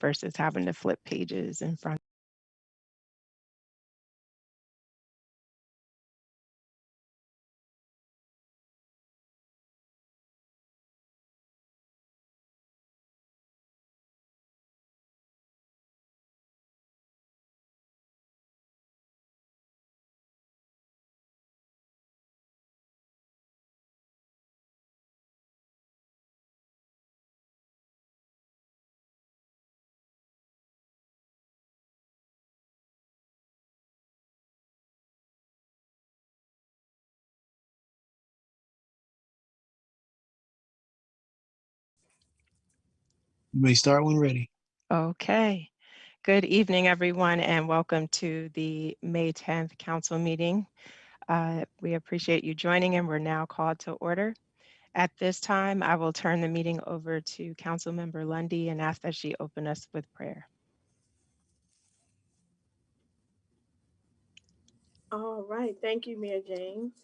versus having to flip pages in front. You may start when ready. Okay. Good evening, everyone, and welcome to the May 10th council meeting. We appreciate you joining, and we're now called to order. At this time, I will turn the meeting over to Councilmember Lundy and ask that she open us with prayer. All right. Thank you, Mayor James.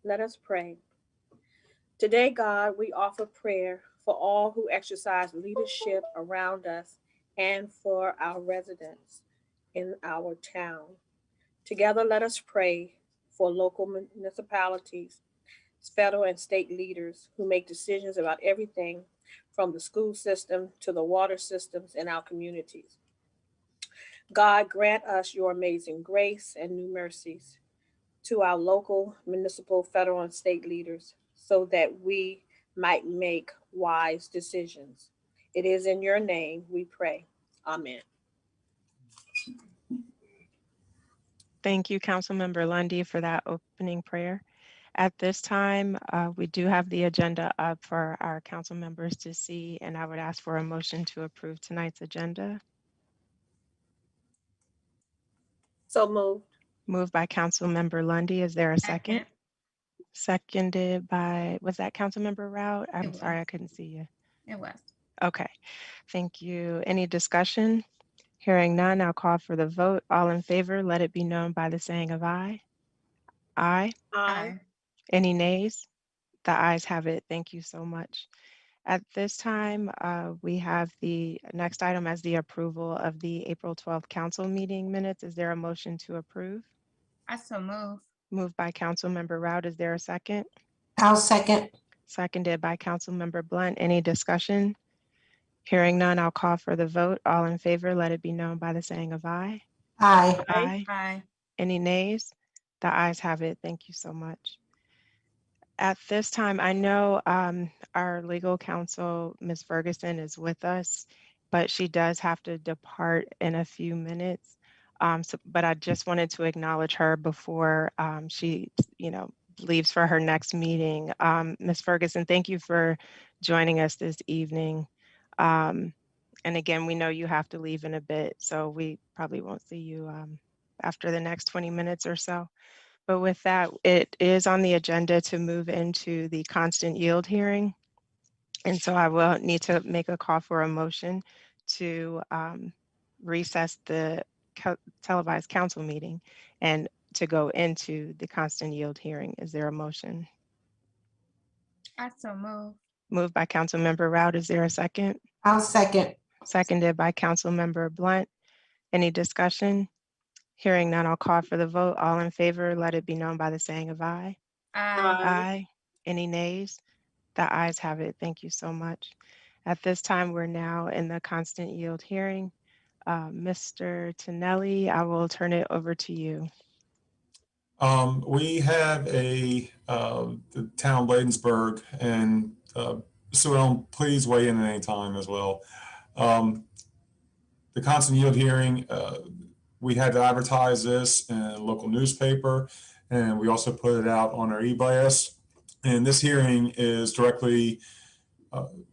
Let us pray. Today, God, we offer prayer for all who exercise leadership around us and for our residents in our town. Together, let us pray for local municipalities, federal and state leaders who make decisions about everything from the school system to the water systems in our communities. God, grant us your amazing grace and new mercies to our local, municipal, federal, and state leaders so that we might make wise decisions. It is in your name we pray. Amen. Thank you, Councilmember Lundy, for that opening prayer. At this time, we do have the agenda up for our council members to see, and I would ask for a motion to approve tonight's agenda. So moved. Moved by Councilmember Lundy. Is there a second? Seconded by, was that Councilmember Rout? I'm sorry, I couldn't see you. It was. Okay, thank you. Any discussion? Hearing none, I'll call for the vote. All in favor, let it be known by the saying of aye. Aye. Aye. Any nays? The ayes have it. Thank you so much. At this time, we have the next item as the approval of the April 12th council meeting minutes. Is there a motion to approve? I so move. Moved by Councilmember Rout. Is there a second? I'll second. Seconded by Councilmember Blunt. Any discussion? Hearing none, I'll call for the vote. All in favor, let it be known by the saying of aye. Aye. Aye. Aye. Any nays? The ayes have it. Thank you so much. At this time, I know our legal counsel, Ms. Ferguson, is with us, but she does have to depart in a few minutes. But I just wanted to acknowledge her before she, leaves for her next meeting. Ms. Ferguson, thank you for joining us this evening. And again, we know you have to leave in a bit, so we probably won't see you after the next 20 minutes or so. But with that, it is on the agenda to move into the constant yield hearing. And so I will need to make a call for a motion to recess the televised council meeting and to go into the constant yield hearing. Is there a motion? I so move. Moved by Councilmember Rout. Is there a second? I'll second. Seconded by Councilmember Blunt. Any discussion? Hearing none, I'll call for the vote. All in favor, let it be known by the saying of aye. Aye. Aye. Any nays? The ayes have it. Thank you so much. At this time, we're now in the constant yield hearing. Mr. Tonelli, I will turn it over to you. We have the town of Bladensburg, and so please weigh in at any time as well. The constant yield hearing, we had to advertise this in a local newspaper, and we also put it out on our e-blast. And this hearing is directly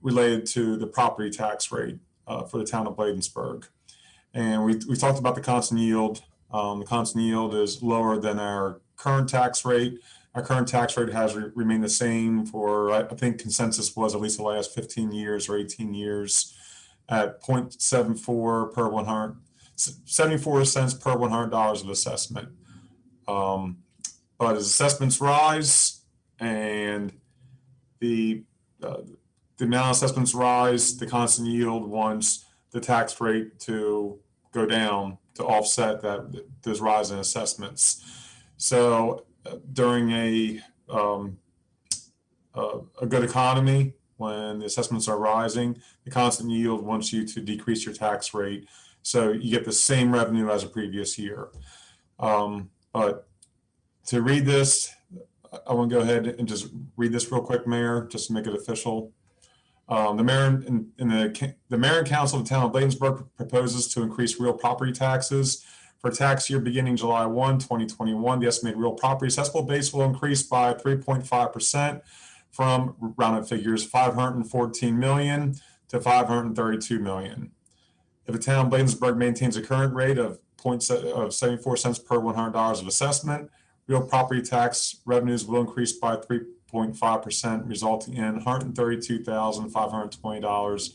related to the property tax rate for the town of Bladensburg. And we talked about the constant yield. The constant yield is lower than our current tax rate. Our current tax rate has remained the same for, I think consensus was at least the last 15 years or 18 years at 0.74 per 100, 74 cents per $100 of assessment. But as assessments rise and the amount of assessments rise, the constant yield, once the tax rate to go down to offset those rise in assessments. So during a good economy, when the assessments are rising, the constant yield wants you to decrease your tax rate so you get the same revenue as a previous year. But to read this, I want to go ahead and just read this real quick, Mayor, just to make it official. The mayor and the mayor and council of the town of Bladensburg proposes to increase real property taxes for tax year beginning July 1, 2021. The estimated real property assessable base will increase by 3.5% from rounded figures 514 million to 532 million. If the town of Bladensburg maintains a current rate of 74 cents per $100 of assessment, real property tax revenues will increase by 3.5%, resulting in $132,520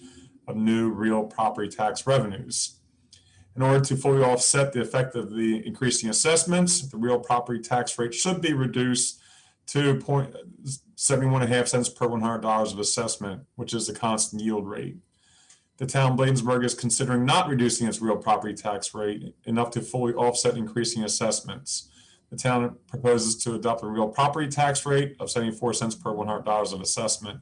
of new real property tax revenues. In order to fully offset the effect of the increasing assessments, the real property tax rate should be reduced to 71.5 cents per $100 of assessment, which is the constant yield rate. The town of Bladensburg is considering not reducing its real property tax rate enough to fully offset increasing assessments. The town proposes to adopt a real property tax rate of 74 cents per $100 of assessment.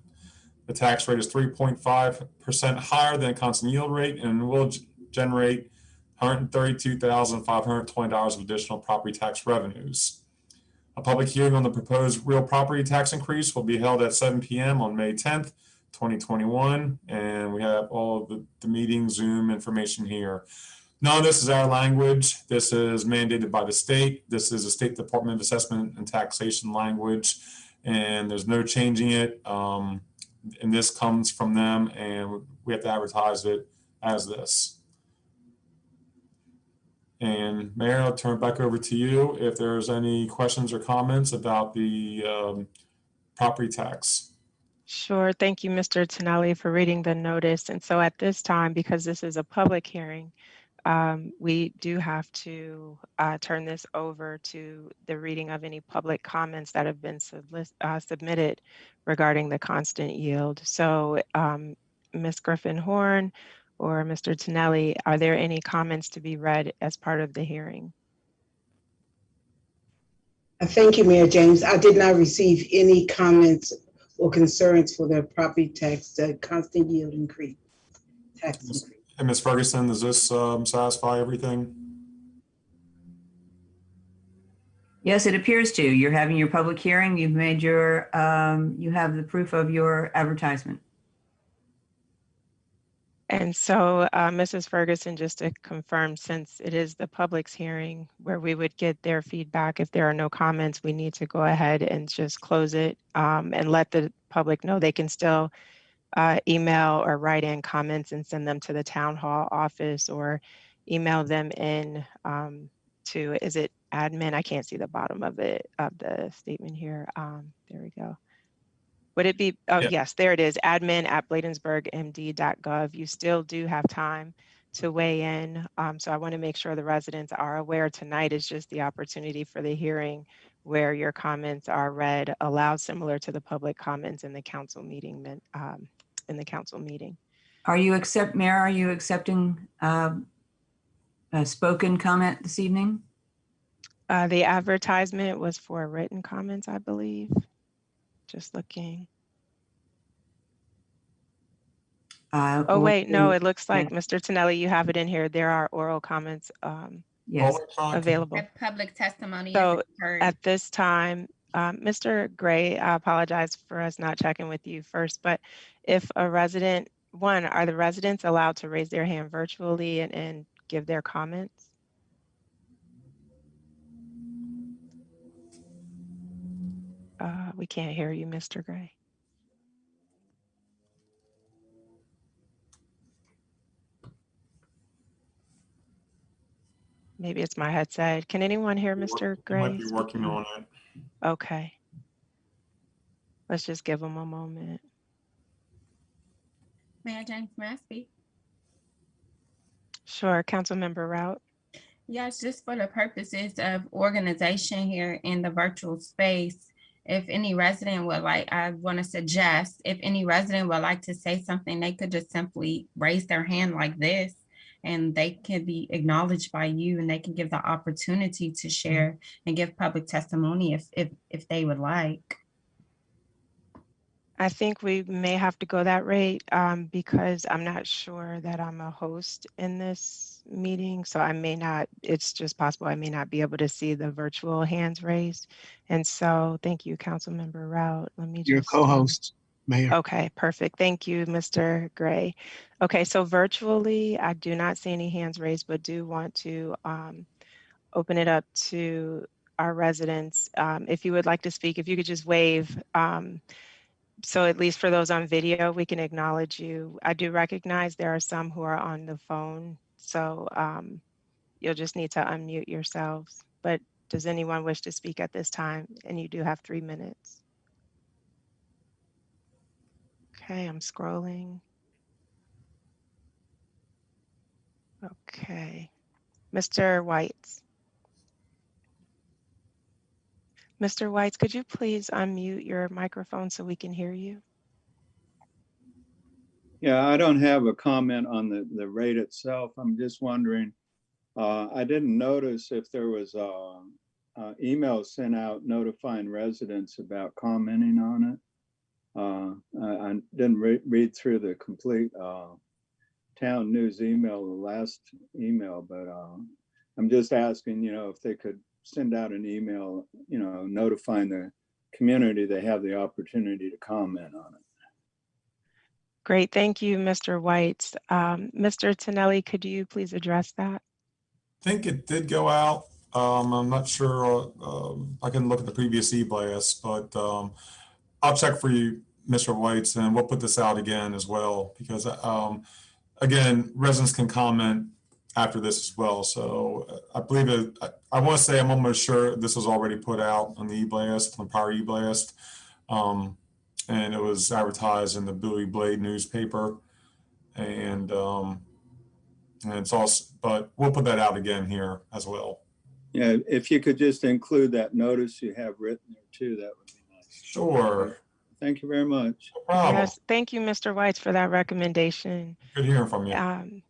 The tax rate is 3.5% higher than a constant yield rate and will generate $132,520 of additional property tax revenues. A public hearing on the proposed real property tax increase will be held at 7 p.m. on May 10th, 2021, and we have all of the meeting Zoom information here. None of this is our language. This is mandated by the state. This is a State Department of Assessment and Taxation language, and there's no changing it. And this comes from them, and we have to advertise it as this. And Mayor, I'll turn it back over to you if there's any questions or comments about the property tax. Sure. Thank you, Mr. Tonelli, for reading the notice. And so at this time, because this is a public hearing, we do have to turn this over to the reading of any public comments that have been submitted regarding the constant yield. So Ms. Griffin-Horn or Mr. Tonelli, are there any comments to be read as part of the hearing? Thank you, Mayor James. I did not receive any comments or concerns for the property tax, the constant yield increase, tax increase. And Ms. Ferguson, does this satisfy everything? Yes, it appears to. You're having your public hearing. You've made your, you have the proof of your advertisement. And so, Mrs. Ferguson, just to confirm, since it is the public's hearing where we would get their feedback, if there are no comments, we need to go ahead and just close it and let the public know they can still email or write in comments and send them to the town hall office or email them in to, is it admin? I can't see the bottom of it, of the statement here. There we go. Would it be, oh, yes, there it is, admin@bladensburgmd.gov. You still do have time to weigh in. So I want to make sure the residents are aware tonight is just the opportunity for the hearing where your comments are read aloud, similar to the public comments in the council meeting. Are you Mayor, are you accepting a spoken comment this evening? The advertisement was for written comments, I believe. Just looking. Oh, wait, no, it looks like, Mr. Tonelli, you have it in here. There are oral comments yes, available. That public testimony So is heard. at this time, Mr. Gray, I apologize for us not checking with you first, but if a resident, are the residents allowed to raise their hand virtually and give their comments? We can't hear you, Mr. Gray. Maybe it's my headset. Can anyone hear Mr. Gray? Might be working on it. Okay. Let's just give him a moment. Mayor James, may I speak? Sure, Councilmember Rout. Yes, just for the purposes of organization here in the virtual space, if any resident would like, I want to suggest, if any resident would like to say something, they could just simply raise their hand like this, and they can be acknowledged by you, and they can give the opportunity to share and give public testimony if they would like. I think we may have to go that rate because I'm not sure that I'm a host in this meeting. So I may not, it's just possible I may not be able to see the virtual hands raised. And so thank you, Councilmember Rout. Let me Your just. co-host, Mayor. Okay, perfect. Thank you, Mr. Gray. Okay, so virtually, I do not see any hands raised, but do want to open it up to our residents. If you would like to speak, if you could just wave. So at least for those on video, we can acknowledge you. I do recognize there are some who are on the phone, so you'll just need to unmute yourselves. But does anyone wish to speak at this time? And you do have 3 minutes. Okay, I'm scrolling. Okay, Mr. Whites. Mr. Whites, could you please unmute your microphone so we can hear you? Yeah, I don't have a comment on the rate itself. I'm just wondering, I didn't notice if there was email sent out notifying residents about commenting on it. I didn't read through the complete town news email, the last email, but I'm just asking, if they could send out an email, notifying the community they have the opportunity to comment on it. Great, thank you, Mr. Whites. Mr. Tonelli, could you please address that? I think it did go out. I'm not sure. I can look at the previous e-blast, but I'll check for you, Mr. Whites, and we'll put this out again as well, because again, residents can comment after this as well. So I believe it, I want to say I'm almost sure this was already put out on the e-blast, on Power e-blast. And it was advertised in the Bowie Blade newspaper. And it's also, but we'll put that out again here as well. Yeah, if you could just include that notice you have written there too, that would be nice. Sure. Thank you very much. No problem. Yes, thank you, Mr. Whites, for that recommendation. Good hearing from you.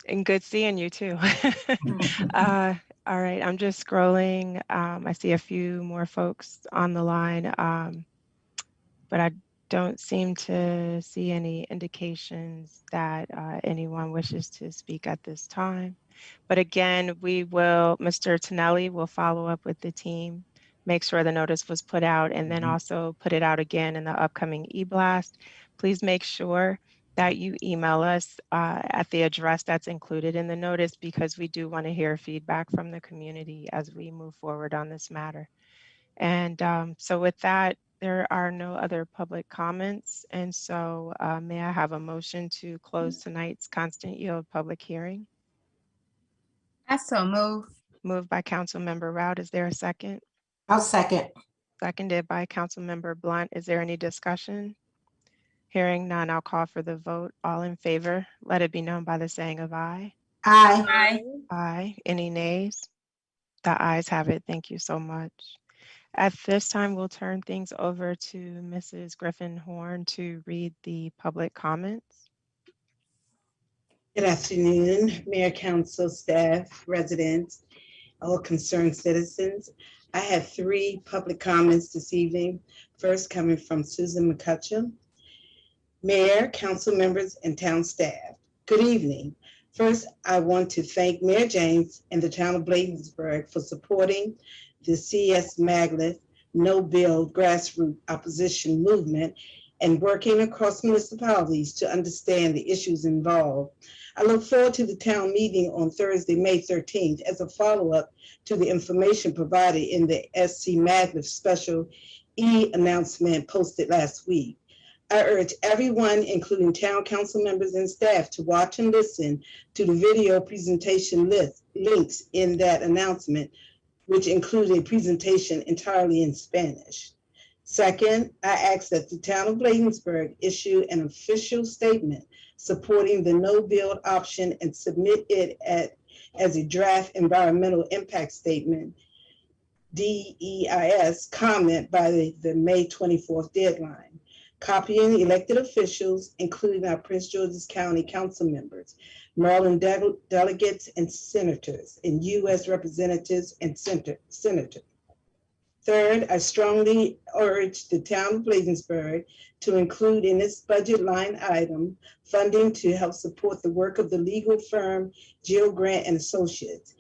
And good seeing you too. All right, I'm just scrolling. I see a few more folks on the line, but I don't seem to see any indications that anyone wishes to speak at this time. But again, Mr. Tonelli will follow up with the team, make sure the notice was put out, and then also put it out again in the upcoming e-blast. Please make sure that you email us at the address that's included in the notice, because we do want to hear feedback from the community as we move forward on this matter. And so with that, there are no other public comments. And so may I have a motion to close tonight's constant yield public hearing? I so move. Moved by Councilmember Rout. Is there a second? I'll second. Seconded by Councilmember Blunt. Is there any discussion? Hearing none, I'll call for the vote. All in favor, let it be known by the saying of aye. Aye. Aye. Aye. Any nays? The ayes have it. Thank you so much. At this time, we'll turn things over to Mrs. Griffin Horn to read the public comments. Good afternoon, Mayor, Council, staff, residents, all concerned citizens. I have 3 public comments this evening. First, coming from Susan McCutcheon. Mayor, council members, and town staff, good evening. First, I want to thank Mayor James and the town of Bladensburg for supporting the CS Magnet No Bill grassroots opposition movement and working across municipalities to understand the issues involved. I look forward to the town meeting on Thursday, May 13th, as a follow-up to the information provided in the SC Magnet special e-announcement posted last week. I urge everyone, including town council members and staff, to watch and listen to the video presentation links in that announcement, which included a presentation entirely in Spanish. Second, I ask that the town of Bladensburg issue an official statement supporting the no build option and submit it as a draft environmental impact statement DEIS comment by the May 24th deadline, copying elected officials, including our Prince George's County council members, Maryland delegates and senators, and U.S. representatives and senators. Third, I strongly urge the town of Bladensburg to include in its budget line item funding to help support the work of the legal firm Jill Grant and Associates,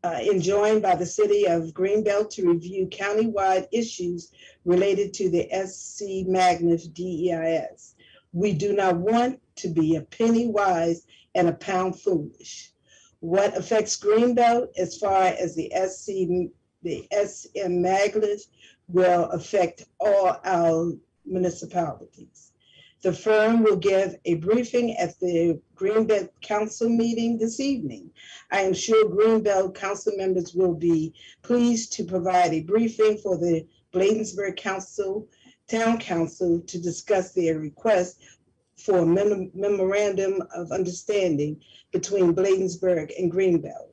enjoined by the city of Greenbelt to review countywide issues related to the SC Magnus DEIS. We do not want to be a penny wise and a pound foolish. What affects Greenbelt as far as the SM Magnus will affect all our municipalities. The firm will give a briefing at the Greenbelt Council meeting this evening. I am sure Greenbelt Council members will be pleased to provide a briefing for the Bladensburg Town Council to discuss their request for a memorandum of understanding between Bladensburg and Greenbelt.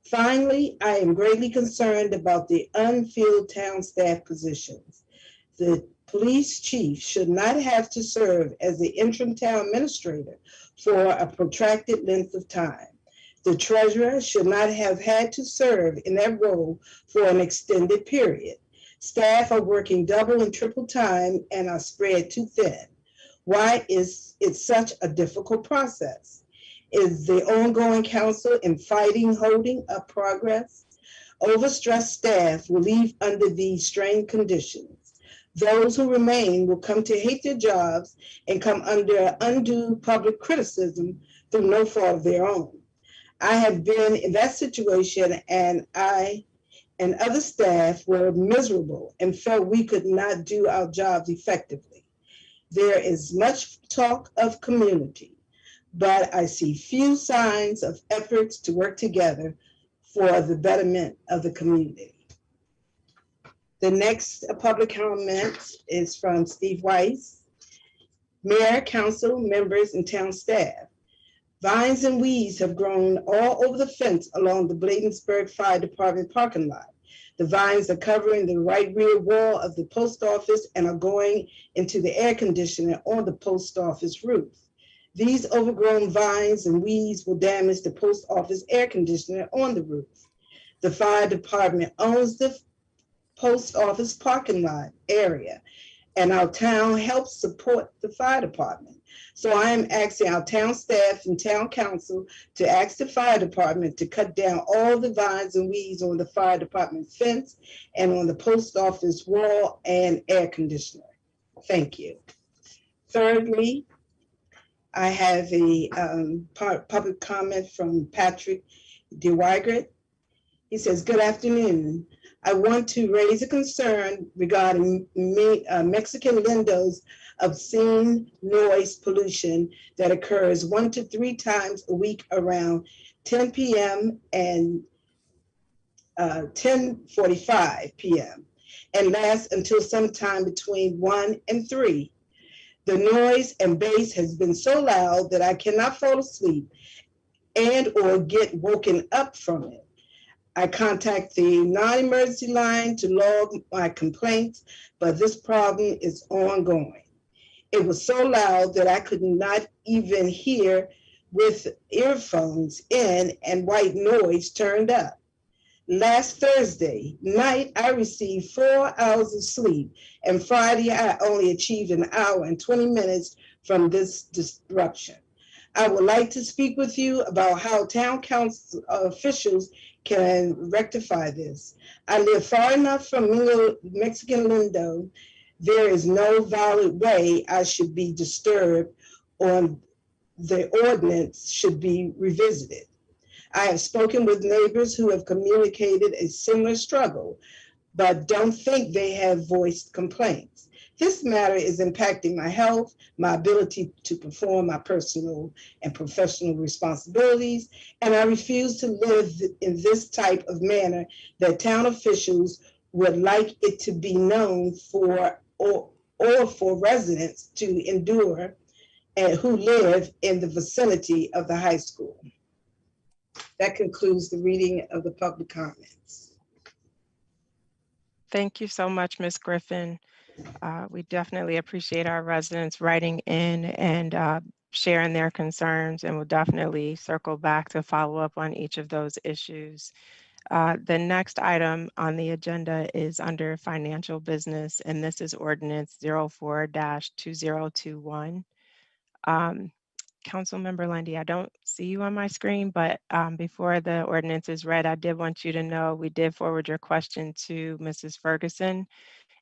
Finally, I am greatly concerned about the unfilled town staff positions. The police chief should not have to serve as the interim town administrator for a protracted length of time. The treasurer should not have had to serve in that role for an extended period. Staff are working double and triple time and are spread too thin. Why is it such a difficult process? Is the ongoing council in fighting holding up progress? Overstressed staff will leave under these strained conditions. Those who remain will come to hate their jobs and come under undue public criticism through no fault of their own. I have been in that situation, and I and other staff were miserable and felt we could not do our jobs effectively. There is much talk of community, but I see few signs of efforts to work together for the betterment of the community. The next public comment is from Steve Weiss. Mayor, council members, and town staff. Vines and weeds have grown all over the fence along the Bladensburg Fire Department parking lot. The vines are covering the right rear wall of the post office and are going into the air conditioner on the post office roof. These overgrown vines and weeds will damage the post office air conditioner on the roof. The fire department owns the post office parking lot area, and our town helps support the fire department. So I am asking our town staff and town council to ask the fire department to cut down all the vines and weeds on the fire department fence and on the post office wall and air conditioner. Thank you. Thirdly, I have a public comment from Patrick DeWygert. He says, good afternoon. I want to raise a concern regarding Mexican Lindo's obscene noise pollution that occurs 1 to 3 times a week around 10 p.m. and 10:45 p.m. and lasts until sometime between 1 and 3. The noise and bass has been so loud that I cannot fall asleep and or get woken up from it. I contact the non-emergency line to log my complaints, but this problem is ongoing. It was so loud that I could not even hear with earphones in and white noise turned up. Last Thursday night, I received 4 hours of sleep, and Friday, I only achieved an hour and 20 minutes from this disruption. I would like to speak with you about how town council officials can rectify this. I live far enough from Mexican Lindo. There is no valid way I should be disturbed, or the ordinance should be revisited. I have spoken with neighbors who have communicated a similar struggle, but don't think they have voiced complaints. This matter is impacting my health, my ability to perform my personal and professional responsibilities, and I refuse to live in this type of manner that town officials would like it to be known for, or for residents to endure and who live in the vicinity of the high school. That concludes the reading of the public comments. Thank you so much, Ms. Griffin. We definitely appreciate our residents writing in and sharing their concerns, and we'll definitely circle back to follow up on each of those issues. The next item on the agenda is under financial business, and this is ordinance 04-2021. Councilmember Lundy, I don't see you on my screen, but before the ordinance is read, I did want you to know we did forward your question to Mrs. Ferguson,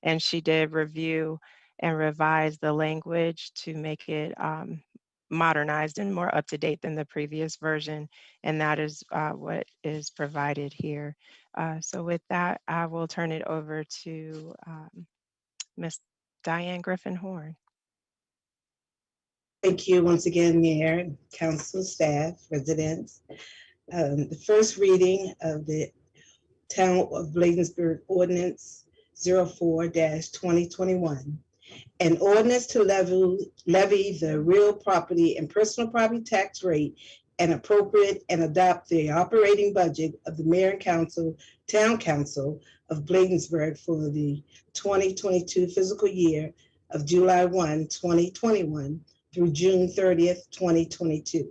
and she did review and revise the language to make it modernized and more up to date than the previous version. And that is what is provided here. So with that, I will turn it over to Ms. Diane Griffin Horn. Thank you once again, Mayor, Council, staff, residents. The first reading of the Town of Bladensburg Ordinance 04-2021. An ordinance to levy the real property and personal property tax rate and appropriate and adopt the operating budget of the Mayor and Council, Town Council of Bladensburg for the 2022 fiscal year of July 1, 2021 through June 30th, 2022.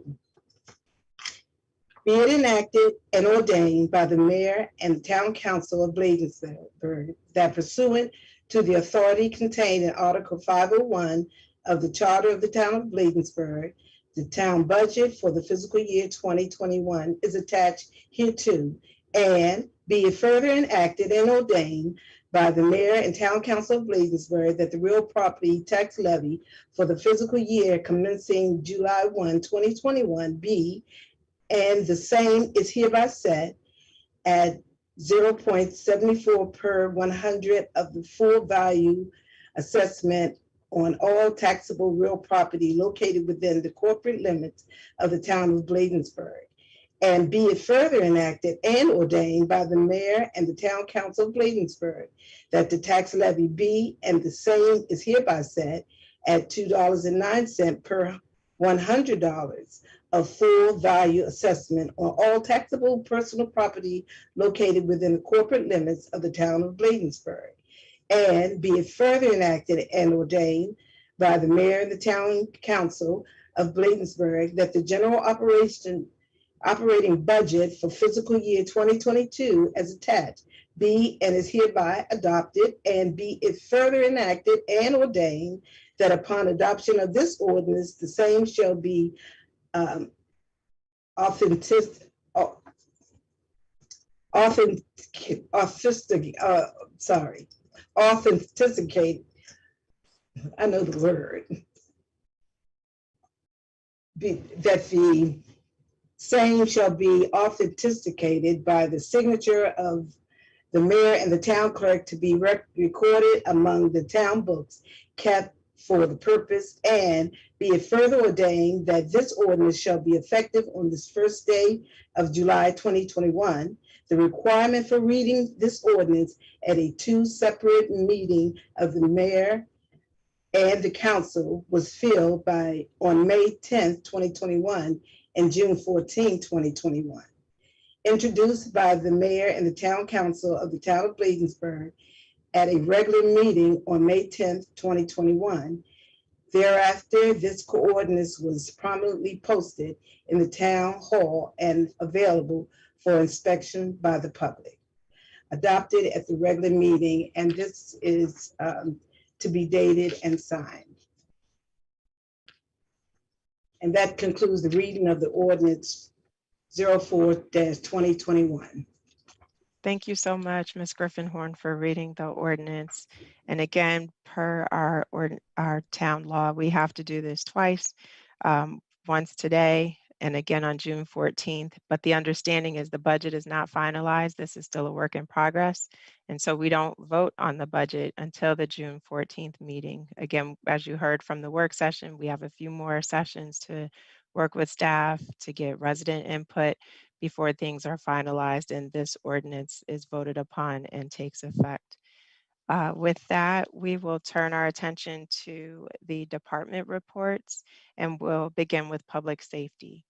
Be it enacted and ordained by the Mayor and Town Council of Bladensburg that pursuant to the authority contained in Article 501 of the Charter of the Town of Bladensburg, the town budget for the fiscal year 2021 is attached hereto, and be it further enacted and ordained by the Mayor and Town Council of Bladensburg that the real property tax levy for the fiscal year commencing July 1, 2021 be, and the same is hereby set at 0.74 per 100 of the full value assessment on all taxable real property located within the corporate limits of the town of Bladensburg. And be it further enacted and ordained by the Mayor and the Town Council of Bladensburg that the tax levy be, and the same is hereby set at $2.09 per $100 of full value assessment on all taxable personal property located within the corporate limits of the town of Bladensburg. And be it further enacted and ordained by the Mayor and the Town Council of Bladensburg that the general operating budget for fiscal year 2022 as attached be and is hereby adopted, and be it further enacted and ordained that upon adoption of this ordinance, the same shall be authenticated. I know the word. That the same shall be authenticated by the signature of the mayor and the town clerk to be recorded among the town books kept for the purpose, and be it further ordained that this ordinance shall be effective on this first day of July 2021. The requirement for reading this ordinance at a two separate meeting of the mayor and the council was filled on May 10th, 2021 and June 14th, 2021. Introduced by the mayor and the town council of the town of Bladensburg at a regular meeting on May 10th, 2021. Thereafter, this ordinance was prominently posted in the town hall and available for inspection by the public. Adopted at the regular meeting, and this is to be dated and signed. And that concludes the reading of the ordinance 04-2021. Thank you so much, Ms. Griffin Horn, for reading the ordinance. And again, per our town law, we have to do this twice, once today and again on June 14th. But the understanding is the budget is not finalized. This is still a work in progress. And so we don't vote on the budget until the June 14th meeting. Again, as you heard from the work session, we have a few more sessions to work with staff to get resident input before things are finalized and this ordinance is voted upon and takes effect. With that, we will turn our attention to the department reports, and we'll begin with public safety.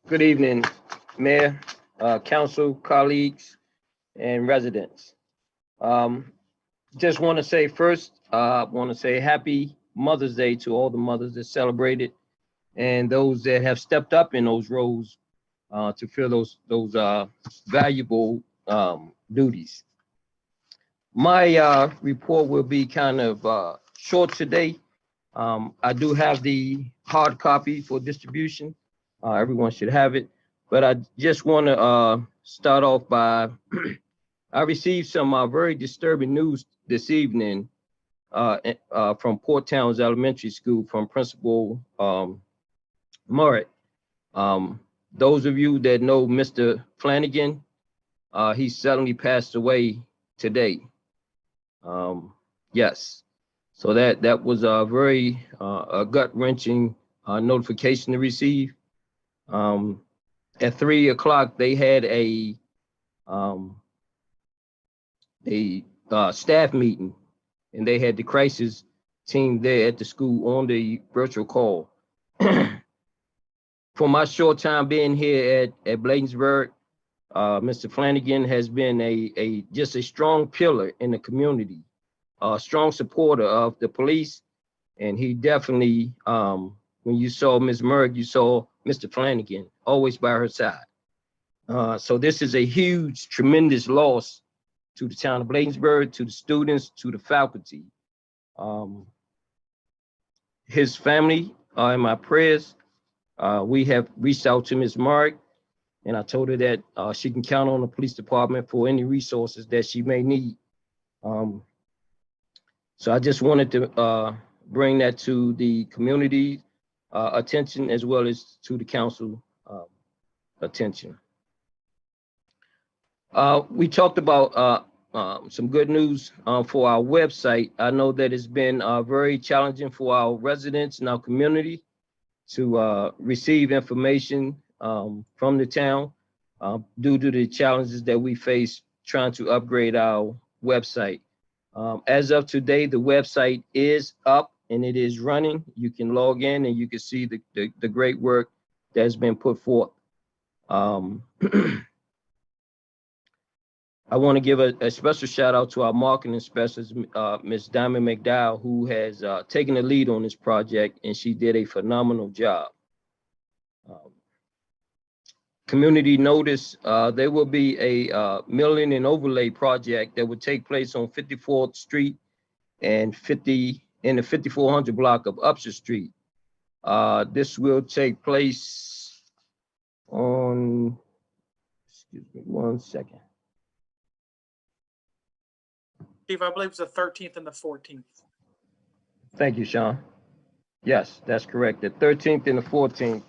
Good evening, Mayor, Council, colleagues, and residents. Just want to say first, want to say happy Mother's Day to all the mothers that celebrated and those that have stepped up in those roles to fill those valuable duties. My report will be kind of short today. I do have the hard copy for distribution. Everyone should have it, but I just want to start off by I received some very disturbing news this evening from Port Towns Elementary School from Principal Murray. Those of you that know Mr. Flanagan, he suddenly passed away today. Yes, so that was a very gut-wrenching notification to receive. At 3 o'clock, they had a staff meeting, and they had the crisis team there at the school on the virtual call. For my short time being here at Bladensburg, Mr. Flanagan has been just a strong pillar in the community, a strong supporter of the police, and he definitely, when you saw Ms. Merg, you saw Mr. Flanagan always by her side. So this is a huge, tremendous loss to the town of Bladensburg, to the students, to the faculty. His family are in my prayers. We have reached out to Ms. Mark, and I told her that she can count on the police department for any resources that she may need. So I just wanted to bring that to the community attention as well as to the council attention. We talked about some good news for our website. I know that it's been very challenging for our residents in our community to receive information from the town due to the challenges that we face trying to upgrade our website. As of today, the website is up and it is running. You can log in and you can see the great work that's been put forth. I want to give a special shout out to our marketing specialist, Ms. Diamond McDowell, who has taken the lead on this project, and she did a phenomenal job. Community notice, there will be a milling and overlay project that would take place on 54th Street and in the 5400 block of Upshur Street. This will take place on, excuse me, 1 second. Chief, I believe it's the 13th and the 14th. Thank you, Sean. Yes, that's correct. The 13th and the 14th,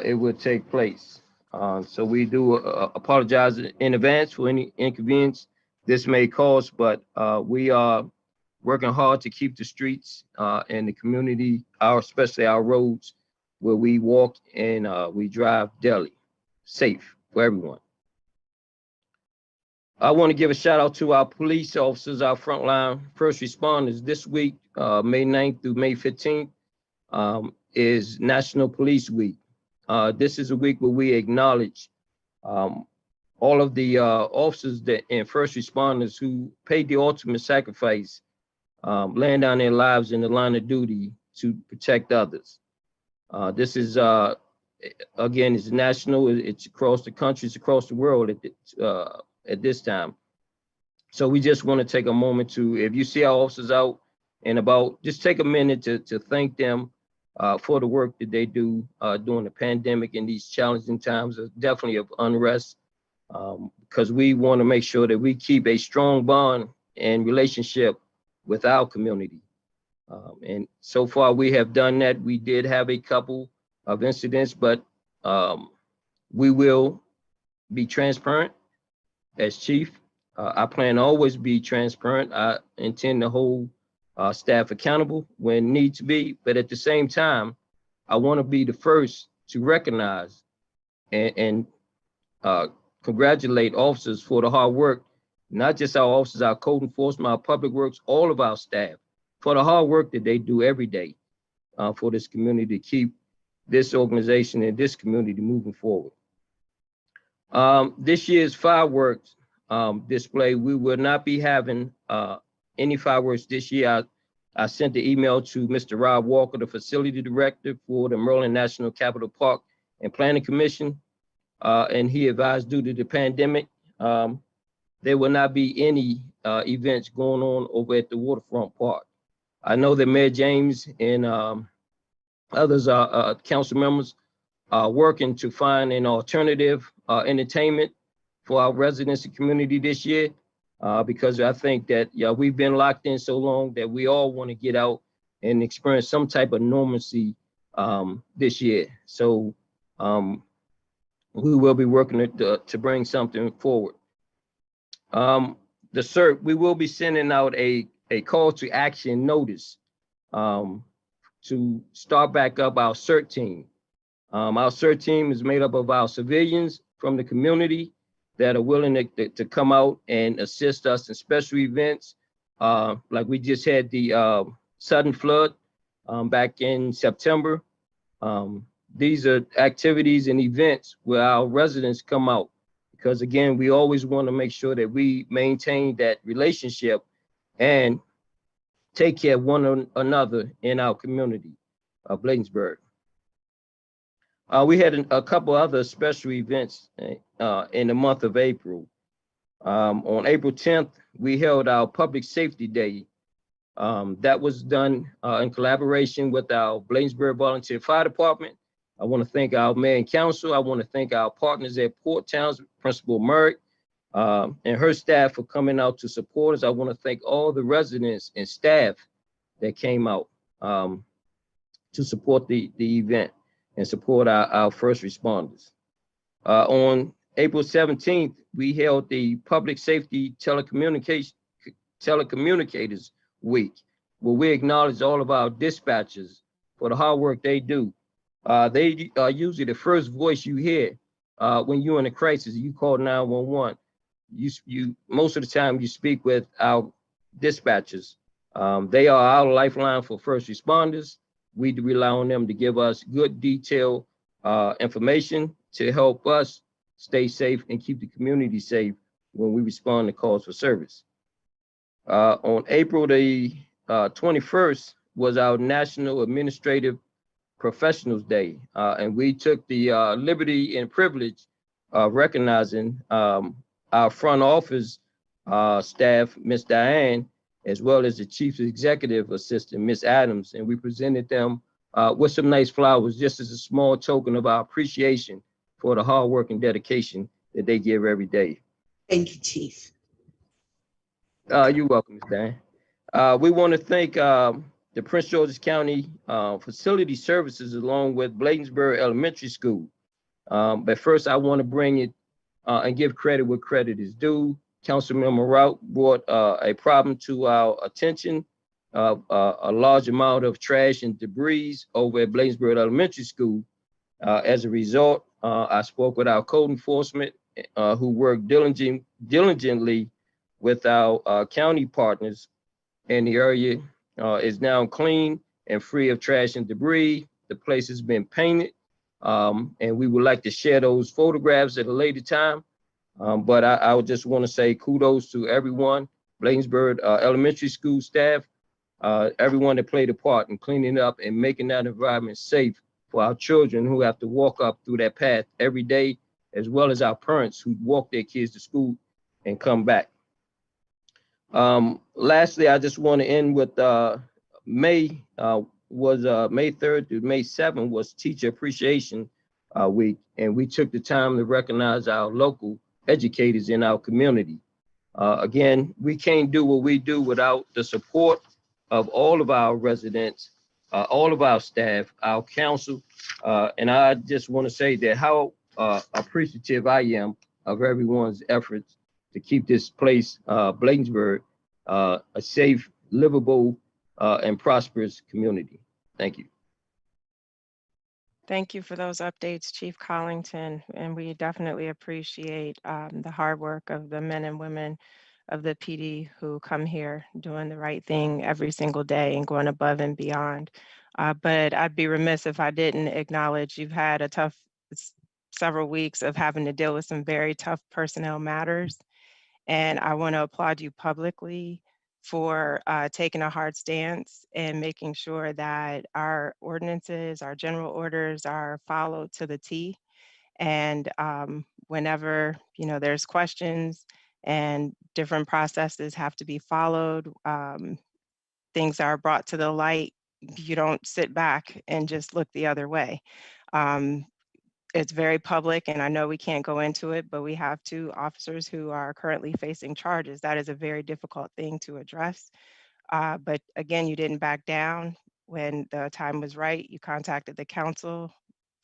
it would take place. So we do apologize in advance for any inconvenience this may cause, but we are working hard to keep the streets and the community, especially our roads, where we walk and we drive daily, safe for everyone. I want to give a shout out to our police officers, our frontline first responders. This week, May 9th through May 15th, is National Police Week. This is a week where we acknowledge all of the officers and first responders who paid the ultimate sacrifice, laying down their lives in the line of duty to protect others. This is, again, it's national, it's across the country, it's across the world at this time. So we just want to take a moment to, if you see our officers out and about, just take a minute to thank them for the work that they do during the pandemic and these challenging times, definitely of unrest, because we want to make sure that we keep a strong bond and relationship with our community. And so far we have done that. We did have a couple of incidents, but we will be transparent as chief. I plan to always be transparent. I intend to hold staff accountable when need to be, but at the same time, I want to be the first to recognize and congratulate officers for the hard work, not just our officers, our code enforcement, our public works, all of our staff, for the hard work that they do every day for this community to keep this organization and this community moving forward. This year's fireworks display, we will not be having any fireworks this year. I sent the email to Mr. Rob Walker, the facility director for the Maryland National Capital Park and Planning Commission, and he advised due to the pandemic, there will not be any events going on over at the Waterfront Park. I know that Mayor James and others, council members, are working to find an alternative entertainment for our residents and community this year, because I think that we've been locked in so long that we all want to get out and experience some type of normalcy this year. So we will be working to bring something forward. The CERT, we will be sending out a call to action notice to start back up our CERT team. Our CERT team is made up of our civilians from the community that are willing to come out and assist us in special events. Like we just had the sudden flood back in September. These are activities and events where our residents come out, because again, we always want to make sure that we maintain that relationship and take care of one another in our community of Bladensburg. We had a couple other special events in the month of April. On April 10th, we held our Public Safety Day. That was done in collaboration with our Bladensburg Volunteer Fire Department. I want to thank our mayor and council. I want to thank our partners at Port Towns, Principal Merrick, and her staff for coming out to support us. I want to thank all the residents and staff that came out to support the event and support our first responders. On April 17th, we held the Public Safety Telecommunicators Week, where we acknowledge all of our dispatchers for the hard work they do. They are usually the first voice you hear when you're in a crisis. You call 911. You most of the time you speak with our dispatchers. They are our lifeline for first responders. We rely on them to give us good, detailed information to help us stay safe and keep the community safe when we respond to calls for service. On April the 21st was our National Administrative Professionals Day, and we took the liberty and privilege of recognizing our front office staff, Ms. Diane, as well as the Chief Executive Assistant, Ms. Adams, and we presented them with some nice flowers, just as a small token of our appreciation for the hard work and dedication that they give every day. Thank you, Chief. You're welcome, Ms. Diane. We want to thank the Prince George's County Facility Services along with Bladensburg Elementary School. But first, I want to bring it and give credit where credit is due. Councilmember Rout brought a problem to our attention of a large amount of trash and debris over at Bladensburg Elementary School. As a result, I spoke with our code enforcement who worked diligently with our county partners, and the area is now clean and free of trash and debris. The place has been painted, and we would like to share those photographs at a later time. But I would just want to say kudos to everyone, Bladensburg Elementary School staff, everyone that played a part in cleaning up and making that environment safe for our children who have to walk up through that path every day, as well as our parents who walk their kids to school and come back. Lastly, I just want to end with May 3rd through May 7th was Teacher Appreciation Week, and we took the time to recognize our local educators in our community. Again, we can't do what we do without the support of all of our residents, all of our staff, our council, and I just want to say that how appreciative I am of everyone's efforts to keep this place, Bladensburg, a safe, livable, and prosperous community. Thank you. Thank you for those updates, Chief Collington, and we definitely appreciate the hard work of the men and women of the PD who come here doing the right thing every single day and going above and beyond But I'd be remiss if I didn't acknowledge you've had a tough several weeks of having to deal with some very tough personnel matters. And I want to applaud you publicly for taking a hard stance and making sure that our ordinances, our general orders are followed to the T. And whenever, there's questions and different processes have to be followed, things are brought to the light, you don't sit back and just look the other way. It's very public, and I know we can't go into it, but we have 2 officers who are currently facing charges. That is a very difficult thing to address. But again, you didn't back down. When the time was right, you contacted the council.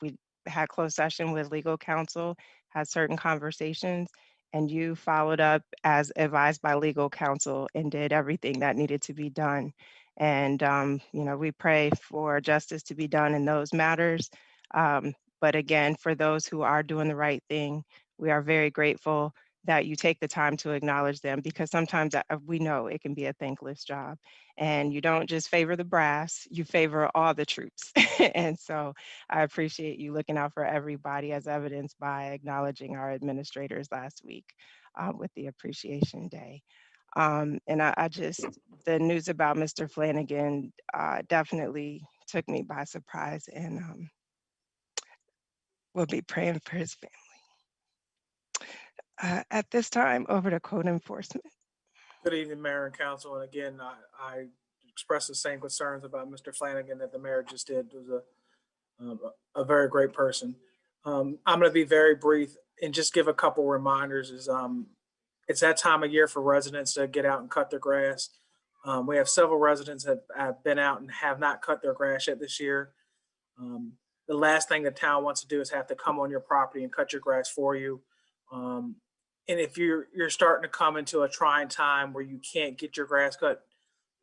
We had closed session with legal counsel, had certain conversations, and you followed up as advised by legal counsel and did everything that needed to be done. And, we pray for justice to be done in those matters. But again, for those who are doing the right thing, we are very grateful that you take the time to acknowledge them, because sometimes we know it can be a thankless job, and you don't just favor the brass, you favor all the troops. And so I appreciate you looking out for everybody, as evidenced by acknowledging our administrators last week with the Appreciation Day. And the news about Mr. Flanagan definitely took me by surprise, and we'll be praying for his family. At this time, over to code enforcement. Good evening, Mayor and Council. And again, I express the same concerns about Mr. Flanagan that the mayor just did. Was a very great person. I'm going to be very brief and just give a couple reminders. It's that time of year for residents to get out and cut their grass. We have several residents that have been out and have not cut their grass yet this year. The last thing the town wants to do is have to come on your property and cut your grass for you. And if you're starting to come into a trying time where you can't get your grass cut,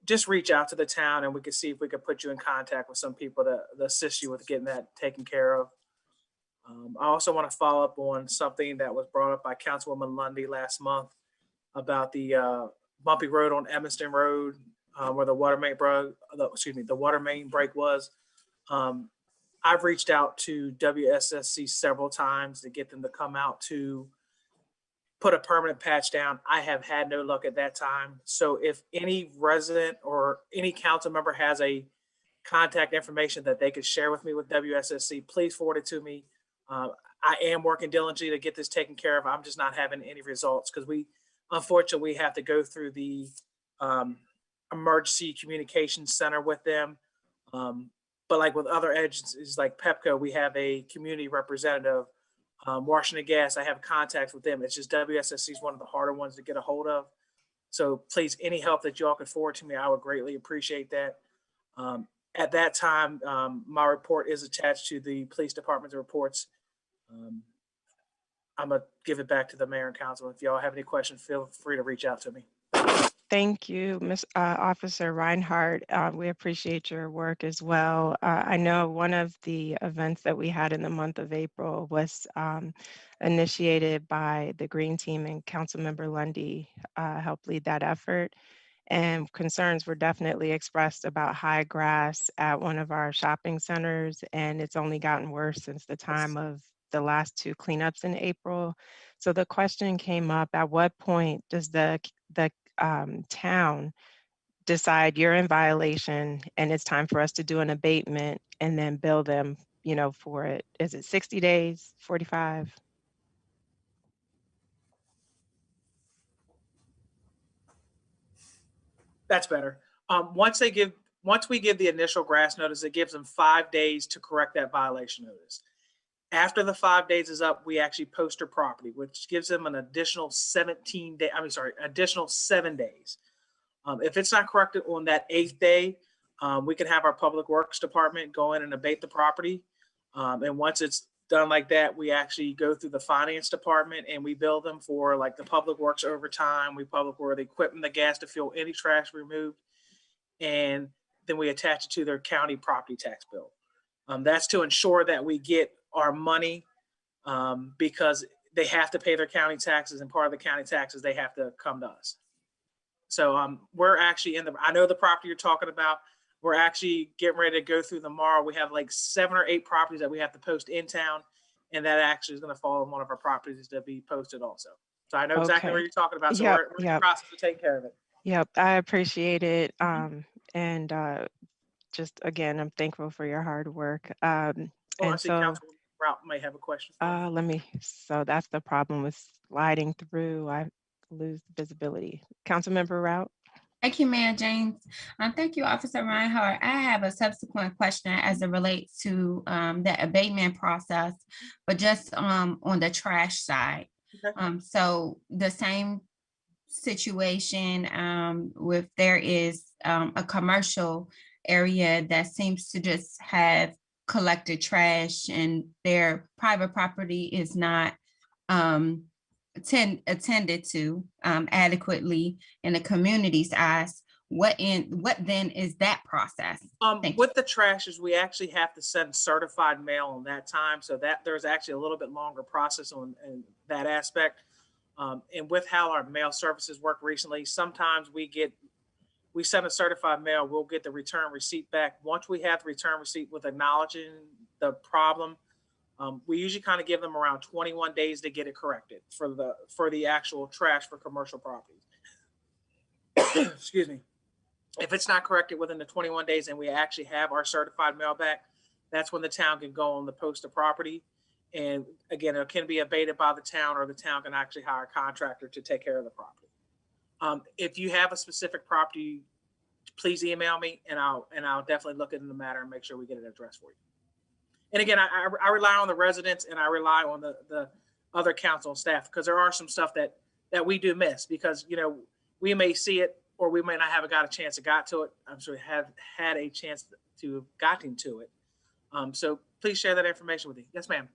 just reach out to the town and we can see if we can put you in contact with some people to assist you with getting that taken care of. I also want to follow up on something that was brought up by Councilwoman Lundy last month about the bumpy road on Evanston Road where the water main break was. I've reached out to WSSC several times to get them to come out to put a permanent patch down. I have had no luck at that time. So if any resident or any council member has a contact information that they could share with me with WSSC, please forward it to me. I am working diligently to get this taken care of. I'm just not having any results because unfortunately, we have to go through the emergency communication center with them. But like with other agencies like PEPCO, we have a community representative. Washington Gas, I have contacts with them. It's just WSSC is one of the harder ones to get a hold of. So please, any help that y'all could forward to me, I would greatly appreciate that. At that time, my report is attached to the police department's reports. I'm gonna give it back to the mayor and council. If y'all have any questions, feel free to reach out to me. Thank you, Officer Reinhardt. We appreciate your work as well. I know one of the events that we had in the month of April was initiated by the Green Team, and Councilmember Lundy helped lead that effort. And concerns were definitely expressed about high grass at one of our shopping centers, and it's only gotten worse since the time of the last 2 cleanups in April. So the question came up: at what point does the town decide you're in violation and it's time for us to do an abatement and then bill them, for it? Is it 60 days, 45? That's better. Once we give the initial grass notice, it gives them 5 days to correct that violation notice. After the 5 days is up, we actually post their property, which gives them an additional 7 days. If it's not corrected on that 8th day, we can have our public works department go in and abate the property. And once it's done like that, we actually go through the finance department and we bill them for like the public works overtime. We public work the equipment, the gas to fuel, any trash removed. And then we attach it to their county property tax bill. That's to ensure that we get our money because they have to pay their county taxes, and part of the county taxes, they have to come to us. So we're actually I know the property you're talking about. We're actually getting ready to go through tomorrow. We have like 7 or 8 properties that we have to post in town, and that actually is going to fall on one of our properties to be posted also. So I know exactly what Okay. you're talking about. So Yep, we're in the yep. process of taking care of it. Yep, I appreciate it. Mhm. And just again, I'm thankful for your hard work. Oh, I And see so Councilwoman Rout may have a question for me. so that's the problem with sliding through. I lose visibility. Councilmember Route? Thank you, Mayor James. Thank you, Officer Reinhardt. I have a subsequent question as it relates to the abatement process, but just on the trash side. Okay. So the same situation with there is a commercial area that seems to just have collected trash and their private property is not attended to adequately in the community's eyes. What then is that process? With the trashes, we actually have to send certified mail on that time, so that there's actually a little bit longer process on in that aspect. And with how our mail services work recently, sometimes we send a certified mail, we'll get the return receipt back. Once we have the return receipt with acknowledging the problem, we usually kind of give them around 21 days to get it corrected for the actual trash for commercial properties. Excuse me. If it's not corrected within the 21 days and we actually have our certified mail back, that's when the town can go on the post of property. And again, it can be abated by the town, or the town can actually hire a contractor to take care of the property. If you have a specific property, please email me and I'll definitely look into the matter and make sure we get it addressed for you. And again, I rely on the residents and I rely on the other council and staff, because there are some stuff that we do miss, because, you know, we may see it or we may not have got a chance to got to it. I'm sure we have had a chance to have gotten to it. So please share that information with me. Yes, ma'am.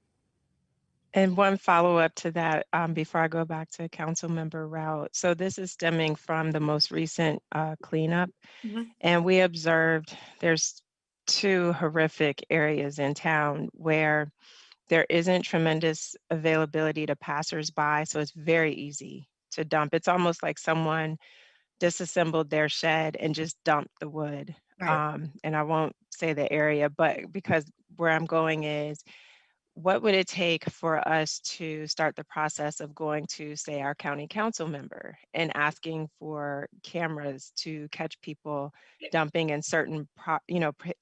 And one follow-up to that, before I go back to Councilmember Route. So this is stemming from the most recent cleanup. And we observed there's 2 horrific areas in town where there isn't tremendous availability to passersby. So it's very easy to dump. It's almost like someone disassembled their shed and just dumped the wood. Right. And I won't say the area, but because where I'm going is, what would it take for us to start the process of going to, say, our county council member and asking for cameras to catch people dumping in certain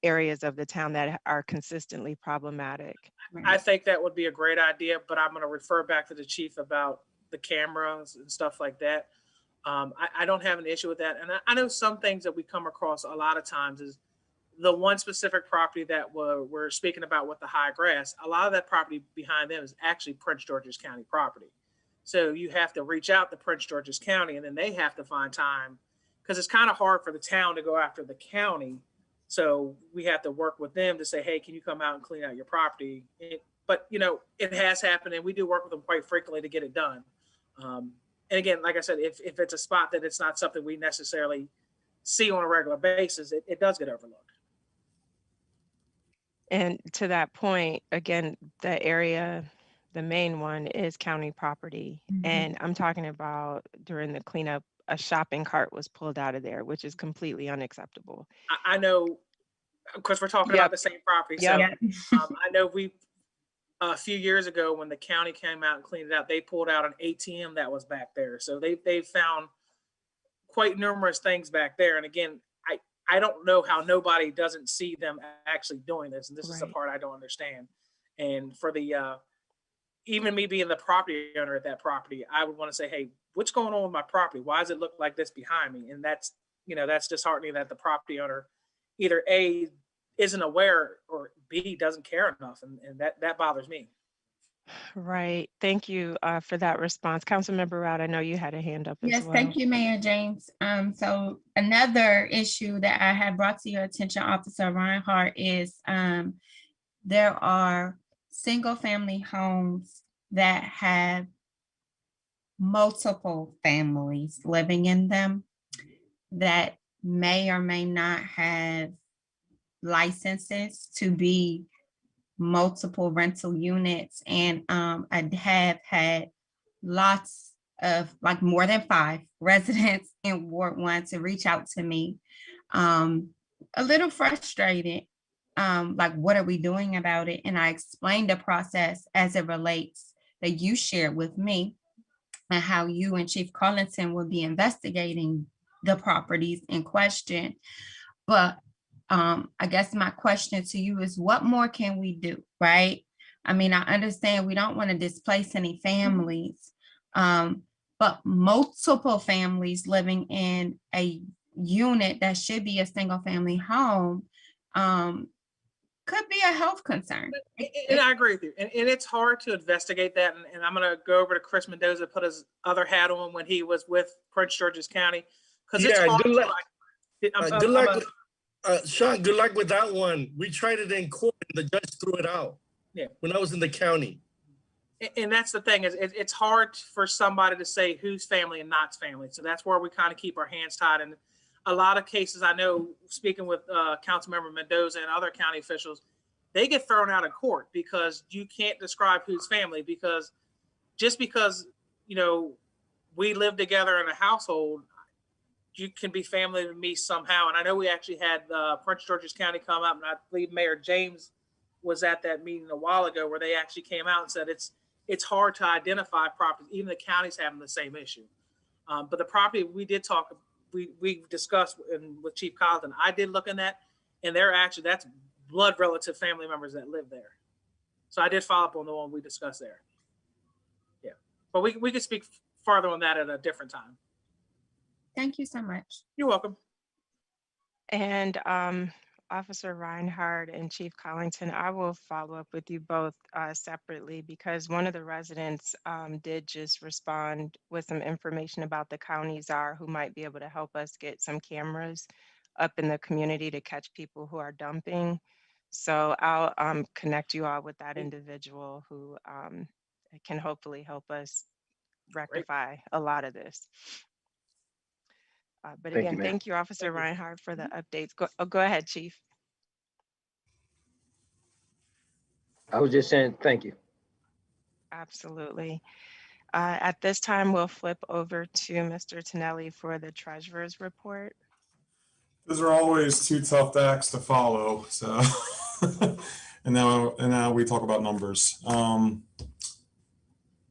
areas of the town that are consistently problematic? I think that would be a great idea, but I'm going to refer back to the chief about the cameras and stuff like that. I don't have an issue with that. And I know some things that we come across a lot of times is the one specific property that we're speaking about with the high grass. A lot of that property behind them is actually Prince George's County property. So you have to reach out to Prince George's County, and then they have to find time, because it's kind of hard for the town to go after the county. So we have to work with them to say, hey, can you come out and clean out your property? But, you know, it has happened, and we do work with them quite frequently to get it done. And again, like I said, if it's a spot that it's not something we necessarily see on a regular basis, it does get overlooked. And to that point, again, the area, the main one is county property. And I'm talking about during the cleanup, a shopping cart was pulled out of there, which is completely unacceptable. I know, because we're talking about the same property. So I know a few years ago when the county came out and cleaned it out, they pulled out an ATM that was back there. So they found quite numerous things back there. And again, I don't know how nobody doesn't see them actually doing this. And this is the part I don't understand. And for even me being the property owner at that property, I would want to say, hey, what's going on with my property? Why does it look like this behind me? And that's disheartening that the property owner either A, isn't aware, or B, doesn't care enough. And that bothers me. Right. Thank you for that response. Councilmember Rout, I know you had a hand up as well. Yes, thank you, Mayor James. So another issue that I have brought to your attention, Officer Reinhardt, is there are single-family homes that have multiple families living in them that may or may not have licenses to be multiple rental units. And I have had lots of, like, more than 5 residents in Ward 1 to reach out to me a little frustrated. Like, what are we doing about it? And I explained the process as it relates that you shared with me and how you and Chief Collington will be investigating the properties in question. But I guess my question to you is, what more can we do, right? I mean, I understand we don't want to displace any families, but multiple families living in a unit that should be a single family home could be a health concern. And I agree with you. And it's hard to investigate that. And I'm going to go over to Chris Mendoza, put his other hat on when he was with Prince George's County. Because it's hard good luck. good luck. Sean, good luck with that one. We tried it in court and the judge threw it out. Yeah. When I was in the county. And that's the thing, is it's hard for somebody to say who's family and not's family. So that's where we kind of keep our hands tied. And a lot of cases, I know, speaking with Councilmember Mendoza and other county officials, they get thrown out of court because you can't describe who's family, because just because, you know, we live together in a household, you can be family with me somehow. And I know we actually had Prince George's County come up, and I believe Mayor James was at that meeting a while ago, where they actually came out and said it's hard to identify properties. Even the county's having the same issue. But the property we did talk, we discussed with Chief Collington, I did look in that, and they're actually, that's blood relative family members that live there. So I did follow up on the one we discussed there. Yeah, but we could speak farther on that at a different time. Thank you so much. You're welcome. And Officer Reinhardt and Chief Collington, I will follow up with you both separately, because one of the residents did just respond with some information about the county czar, who might be able to help us get some cameras up in the community to catch people who are dumping. So I'll connect you all with that individual who can hopefully help us rectify a lot of this. But Thank again, you, ma'am. thank you, Officer Reinhardt, for the updates. Go ahead, Chief. I was just saying, thank you. Absolutely. At this time, we'll flip over to Mr. Tonelli for the treasurer's report. Those are always two tough acts to follow. So, and now we talk about numbers.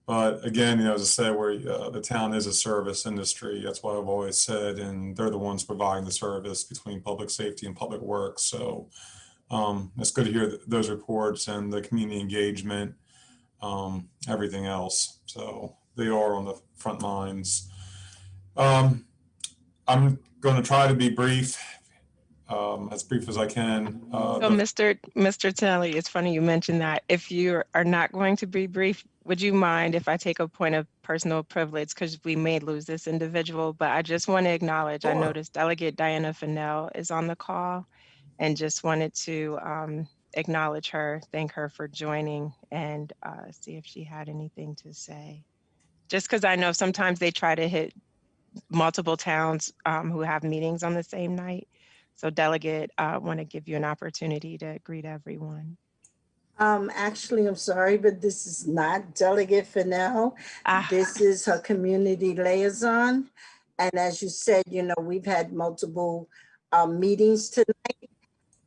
But again, as I said, the town is a service industry. That's what I've always said, and they're the ones providing the service between public safety and public works. So it's good to hear those reports and the community engagement, everything else. So they are on the front lines. I'm going to try to be brief as I can. So Mr. Tonelli, it's funny you mentioned that. If you are not going to be brief, would you mind if I take a point of personal privilege, because we may lose this individual, but I just want to acknowledge, I noticed Delegate Diana Fennell is on the call, and just wanted to acknowledge her, thank her for joining, and see if she had anything to say. Just because I know sometimes they try to hit multiple towns who have meetings on the same night. So Delegate, I want to give you an opportunity to greet everyone. Actually, I'm sorry, but this is not Delegate Fennell. This is her community liaison. And as you said, we've had multiple meetings tonight,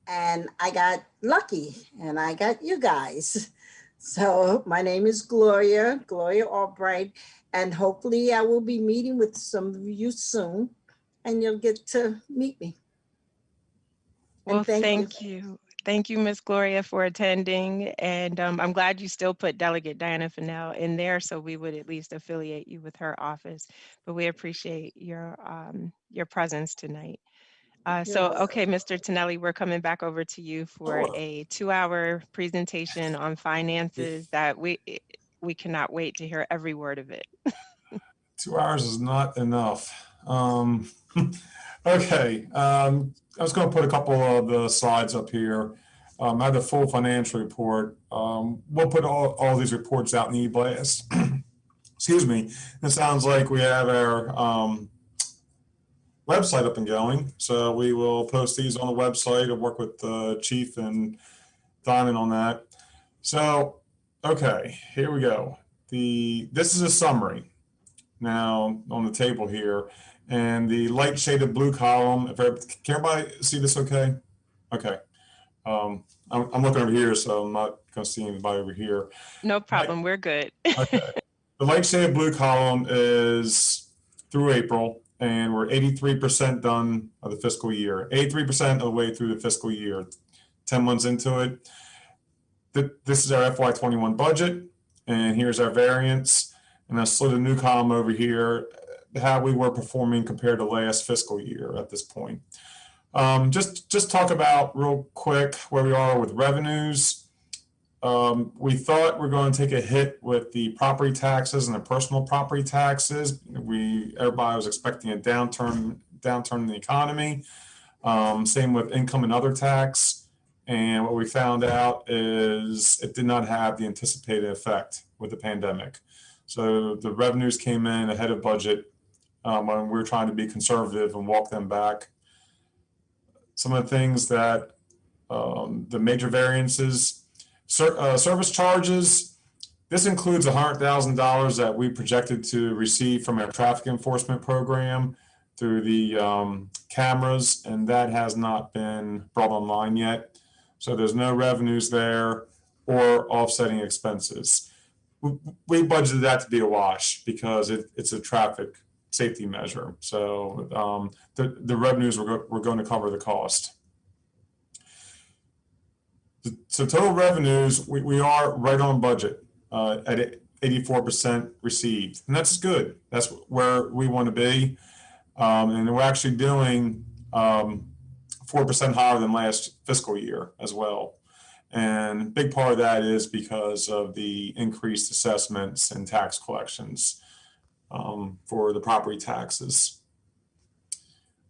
and I got lucky and I got you guys. So my name is Gloria Albright, and hopefully I will be meeting with some of you soon, and you'll get to meet me. Well, thank you. Thank you, Ms. Gloria, for attending. And I'm glad you still put Delegate Diana Fennell in there, so we would at least affiliate you with her office. But we appreciate your presence tonight. Okay, Mr. Tonelli, we're coming back over to you for a 2-hour presentation on finances that we cannot wait to hear every word of it. 2 hours is not enough. Okay. I was going to put a couple of the slides up here. I have the full financial report. We'll put all these reports out in the e-blast. Excuse me. It sounds like we have our website up and going. So we will post these on the website and work with the chief and Diamond on that. So, okay, here we go. This is a summary now on the table here. And the light shaded blue column, can everybody see this okay? Okay. I'm looking over here, so I'm not going to see anybody over here. No problem. We're good. Okay. The light shaded blue column is through April, and we're 83% done of the fiscal year. 83% of the way through the fiscal year. 10 months into it. This is our FY21 budget, and here's our variance. And I slid a new column over here, how we were performing compared to last fiscal year at this point. Just talk about real quick where we are with revenues. We thought we're going to take a hit with the property taxes and the personal property taxes. Everybody was expecting a downturn in the economy. Same with income and other tax. And what we found out is it did not have the anticipated effect with the pandemic. So the revenues came in ahead of budget when we were trying to be conservative and walk them back. Some of the things that the major variances, service charges, this includes $100,000 that we projected to receive from our traffic enforcement program through the cameras, and that has not been brought online yet. So there's no revenues there or offsetting expenses. We budgeted that to be a wash because it's a traffic safety measure. So the revenues were going to cover the cost. So total revenues, we are right on budget at 84% received. And that's good. That's where we want to be. And we're actually doing 4% higher than last fiscal year as well. And a big part of that is because of the increased assessments and tax collections for the property taxes.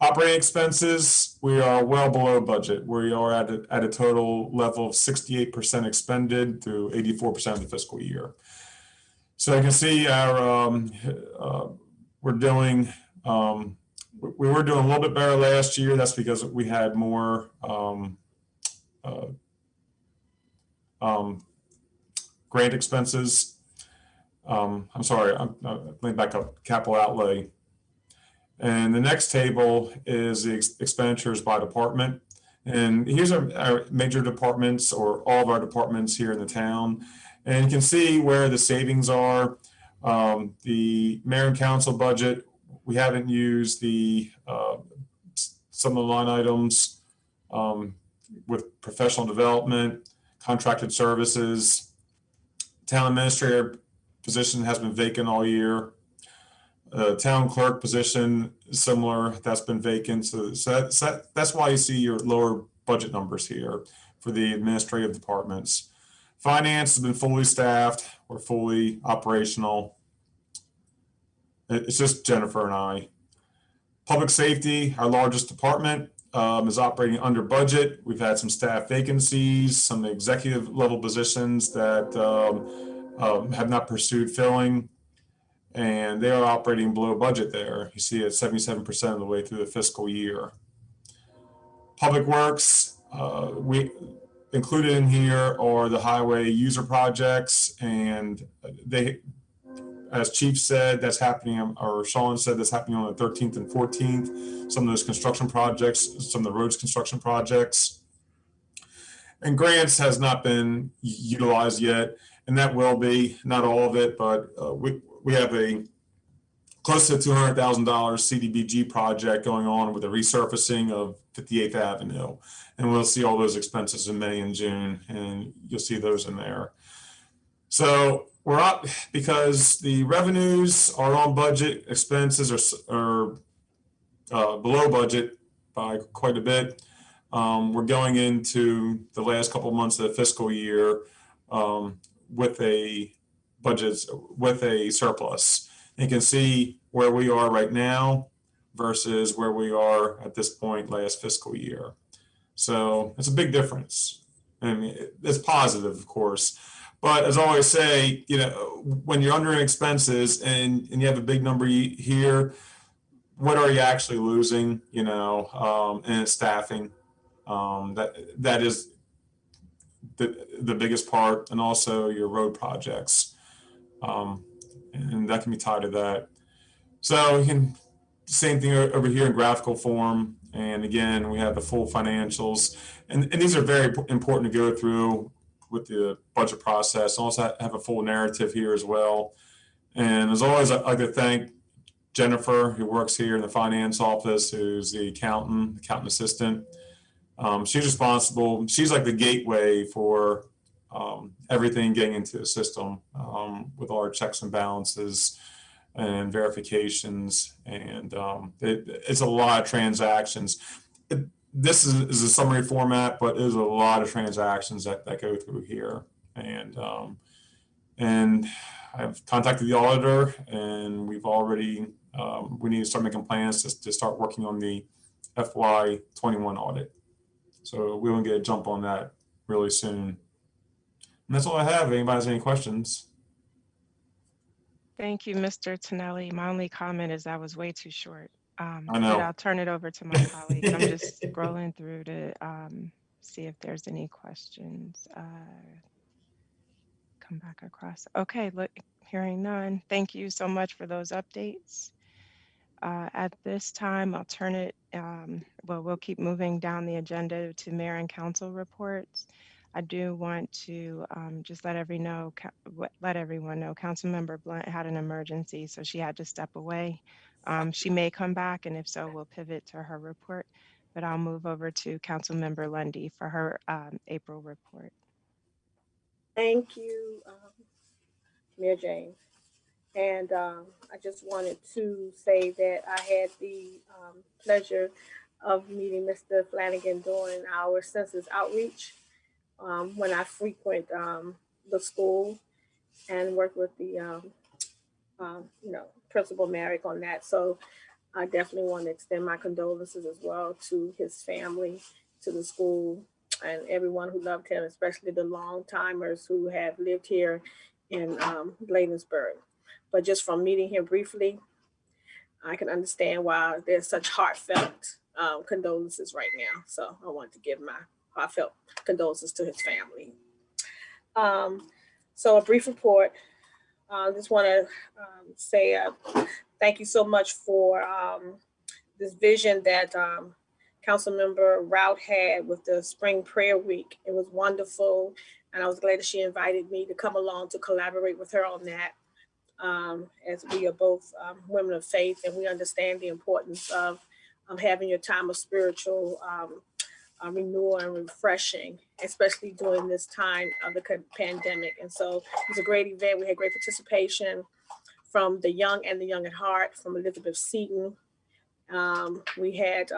Operating expenses, we are well below budget. We are at a total level of 68% expended through 84% of the fiscal year. So you can see our we were doing a little bit better last year. That's because we had more grant expenses. I'm sorry, let me back up, capital outlay. And the next table is the expenditures by department. And here's our major departments, or all of our departments here in the town. And you can see where the savings are. The mayor and council budget, we haven't used the some of the line items with professional development, contracted services. Town administrator position has been vacant all year. Town clerk position, similar, that's been vacant. So that's why you see your lower budget numbers here for the administrative departments. Finance has been fully staffed. We're fully operational. It's just Jennifer and I. Public safety, our largest department, is operating under budget. We've had some staff vacancies, some executive level positions that have not pursued filling, and they are operating below budget there. You see it 77% of the way through the fiscal year. Public works, we included in here are the highway user projects, and they, as Chief said, that's happening, or Sean said, that's happening on the 13th and 14th. Some of those construction projects, some of the roads construction projects. And grants has not been utilized yet, and that will be, not all of it, but we have a close to $200,000 CDBG project going on with the resurfacing of 58th Avenue. And we'll see all those expenses in May and June, and you'll see those in there. So we're up because the revenues are on budget, expenses are below budget by quite a bit. We're going into the last couple of months of the fiscal year with a budget, with a surplus. You can see where we are right now versus where we are at this point last fiscal year. So it's a big difference. I mean, it's positive, of course. But as I always say, you know, when you're under in expenses and you have a big number here, what are you actually losing? You know, and it's staffing. That is the biggest part, and also your road projects, and that can be tied to that. So you can, same thing over here in graphical form. And again, we have the full financials, and these are very important to go through with the budget process. Also have a full narrative here as well. And as always, I'd like to thank Jennifer, who works here in the finance office, who's the accountant assistant. She's responsible. She's like the gateway for everything getting into the system with all our checks and balances and verifications. And it's a lot of transactions. This is a summary format, but there's a lot of transactions that go through here. And I've contacted the auditor, and we've already, we need to start making plans to start working on the FY21 audit. So we will get a jump on that really soon. And that's all I have. If anybody has any questions? Thank you, Mr. Tonelli. My only comment is that was way too short. I know. But I'll turn it over to my colleagues. I'm just scrolling through to see if there's any questions. Come back across. Okay, look, hearing none. Thank you so much for those updates. At this time, I'll turn it, well, we'll keep moving down the agenda to mayor and council reports. I do want to just let everyone know Councilmember Blunt had an emergency, so she had to step away. She may come back, and if so, we'll pivot to her report, but I'll move over to Councilmember Lundy for her April report. Thank you, Mayor James. And I just wanted to say that I had the pleasure of meeting Mr. Flanagan during our census outreach when I frequent the school and work with the Principal Merrick on that. So I definitely want to extend my condolences as well to his family, to the school, and everyone who loved him, especially the long timers who have lived here in Bladensburg. But just from meeting him briefly, I can understand why there's such heartfelt condolences right now. So I want to give my heartfelt condolences to his family. So a brief report. I just want to say thank you so much for this vision that Councilmember Rout had with the Spring Prayer Week. It was wonderful, and I was glad that she invited me to come along to collaborate with her on that. As we are both women of faith, and we understand the importance of having your time of spiritual renewal and refreshing, especially during this time of the pandemic. And so it was a great event. We had great participation from the young and the young at heart, from Elizabeth Seaton. We had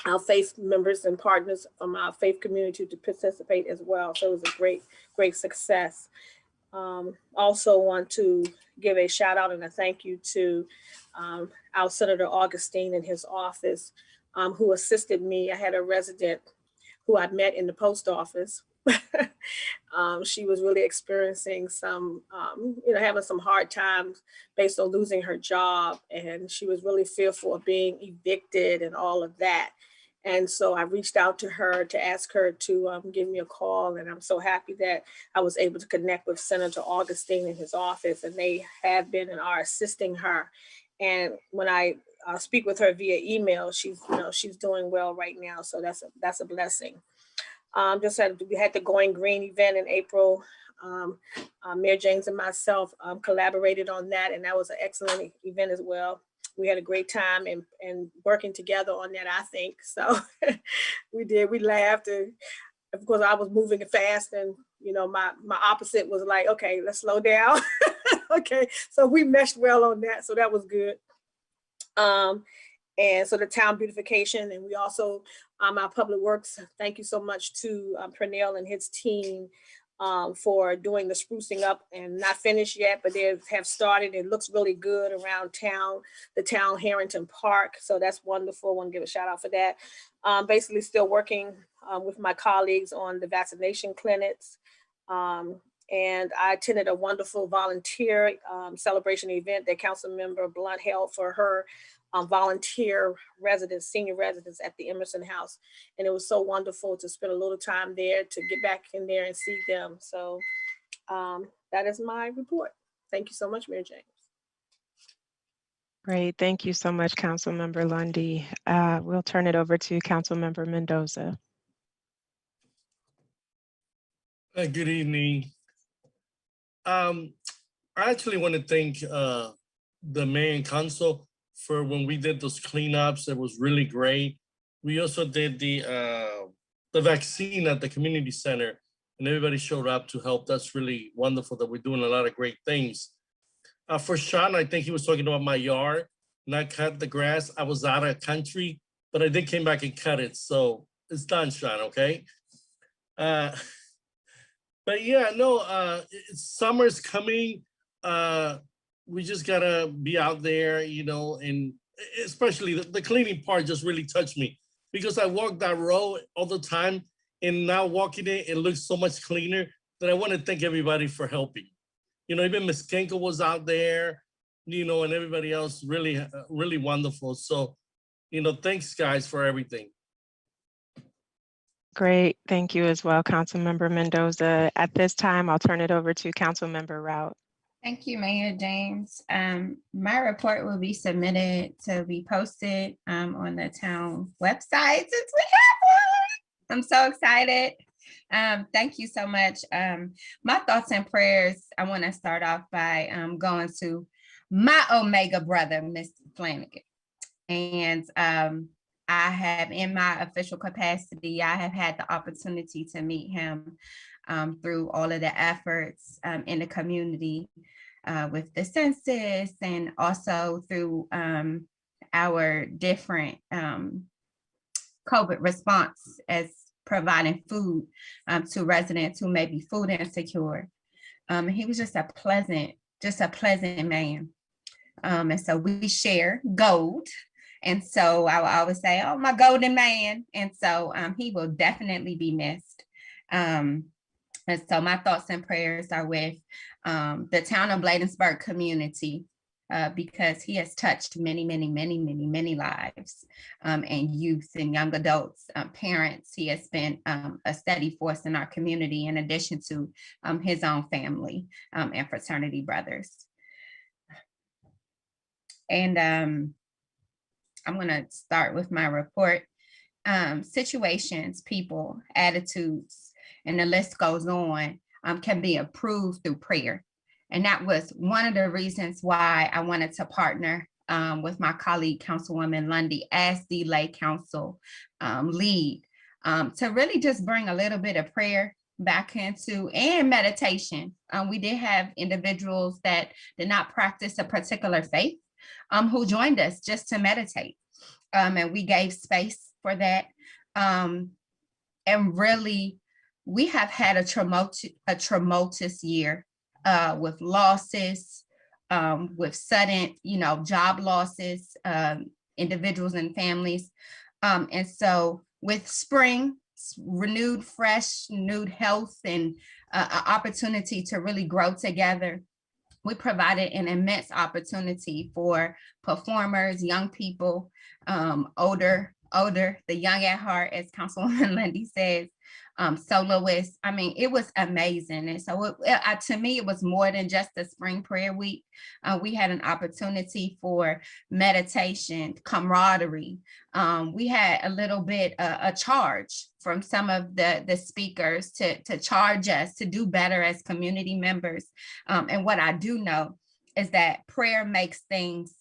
our faith members and partners from our faith community to participate as well. So it was a great success. Also want to give a shout out and a thank you to our Senator Augustine and his office who assisted me. I had a resident who I met in the post office. She was really experiencing some, having some hard times based on losing her job. And she was really fearful of being evicted and all of that. And so I reached out to her to ask her to give me a call. And I'm so happy that I was able to connect with Senator Augustine in his office, and they have been and are assisting her. And when I speak with her via email, she's doing well right now. So that's a blessing. We had the Going Green event in April. Mayor James and myself collaborated on that, and that was an excellent event as well. We had a great time and working together on that, I think. So we laughed. And of course, I was moving fast, and my opposite was like, okay, let's slow down. Okay, so we meshed well on that. So that was good. And so the town beautification, and we also, our public works, thank you so much to Pernell and his team for doing the sprucing up, and not finished yet, but they have started. It looks really good around town, the town Harrington Park. So that's wonderful. I want to give a shout out for that. Basically still working with my colleagues on the vaccination clinics. And I attended a wonderful volunteer celebration event that Councilmember Blunt held for her volunteer residents, senior residents at the Emerson House. And it was so wonderful to spend a little time there, to get back in there and see them. So that is my report. Thank you so much, Mayor James. Great. Thank you so much, Councilmember Lundy. We'll turn it over to Councilmember Mendoza. Good evening. I actually want to thank the mayor and council for when we did those cleanups. It was really great. We also did the vaccine at the community center, and everybody showed up to help. That's really wonderful that we're doing a lot of great things. For Sean, I think he was talking about my yard, not cut the grass. I was out of country, but I did came back and cut it. So it's done, Sean, okay? But yeah, no, summer's coming. We just gotta be out there, you know, and especially the cleaning part just really touched me because I walk that road all the time, and now walking it looks so much cleaner that I want to thank everybody for helping. You know, even Ms. Kenko was out there, you know, and everybody else really, really wonderful. So, you know, thanks guys for everything. Great. Thank you as well, Councilmember Mendoza. At this time, I'll turn it over to Councilmember Rout. Thank you, Mayor James. My report will be submitted to be posted on the town website since we have one. I'm so excited. Thank you so much. My thoughts and prayers, I want to start off by going to my Omega brother, Mr. Flanagan. And I have, in my official capacity, I have had the opportunity to meet him through all of the efforts in the community with the census, and also through our different COVID response as providing food to residents who may be food insecure. He was just a pleasant man. And so we share gold. And so I will always say, oh, my golden man. And so he will definitely be missed. And so my thoughts and prayers are with the town of Bladensburg community, because he has touched many, many, many, many, many lives, and youth and young adults, parents. He has been a steady force in our community, in addition to his own family and fraternity brothers. And I'm going to start with my report. Situations, people, attitudes, and the list goes on, can be improved through prayer. And that was one of the reasons why I wanted to partner with my colleague, Councilwoman Lundy, as the lay council lead, to really just bring a little bit of prayer back into, and meditation. We did have individuals that did not practice a particular faith who joined us just to meditate. And we gave space for that. And really, we have had a tumultuous year with losses, with sudden, job losses, individuals and families. And so with spring, renewed health, and an opportunity to really grow together, we provided an immense opportunity for performers, young people, older, the young at heart, as Councilwoman Lundy says, soloists. I mean, it was amazing. And so to me, it was more than just a spring prayer week. We had an opportunity for meditation, camaraderie. We had a little bit, a charge from some of the speakers to charge us to do better as community members. And what I do know is that prayer makes things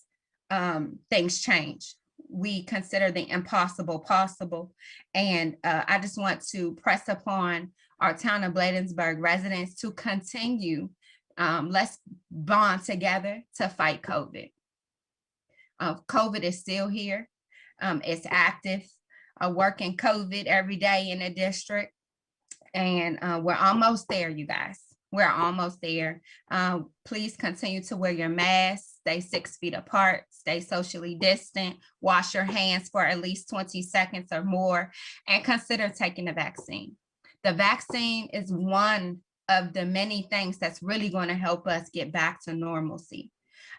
change. We consider the impossible possible. And I just want to press upon our town of Bladensburg residents to continue. Let's bond together to fight COVID. COVID is still here. It's active. Working COVID every day in the district. And we're almost there, you guys. We're almost there. Please continue to wear your mask, stay 6 feet apart, stay socially distant, wash your hands for at least 20 seconds or more, and consider taking the vaccine. The vaccine is one of the many things that's really going to help us get back to normalcy.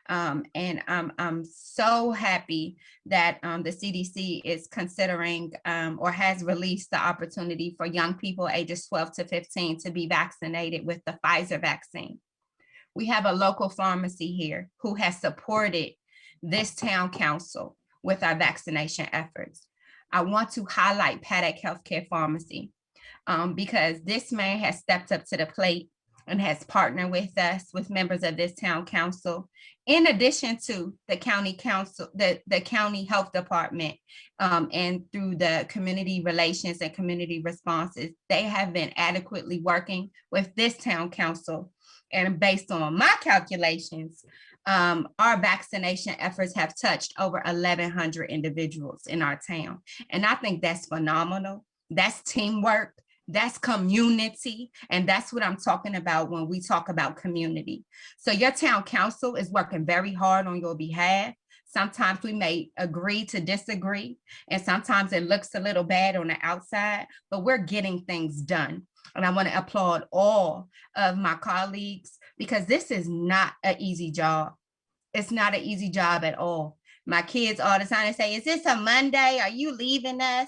And I'm so happy that the CDC is considering or has released the opportunity for young people ages 12 to 15 to be vaccinated with the Pfizer vaccine. We have a local pharmacy here who has supported this town council with our vaccination efforts. I want to highlight Paddock Healthcare Pharmacy because this man has stepped up to the plate and has partnered with us, with members of this town council, in addition to the county council, the county health department, and through the community relations and community responses. They have been adequately working with this town council. And based on my calculations, our vaccination efforts have touched over 1,100 individuals in our town. And I think that's phenomenal. That's teamwork. That's community. And that's what I'm talking about when we talk about community. So your town council is working very hard on your behalf. Sometimes we may agree to disagree, and sometimes it looks a little bad on the outside, but we're getting things done. And I want to applaud all of my colleagues because this is not an easy job. It's not an easy job at all. My kids all the time, they say, is this a Monday? Are you leaving us?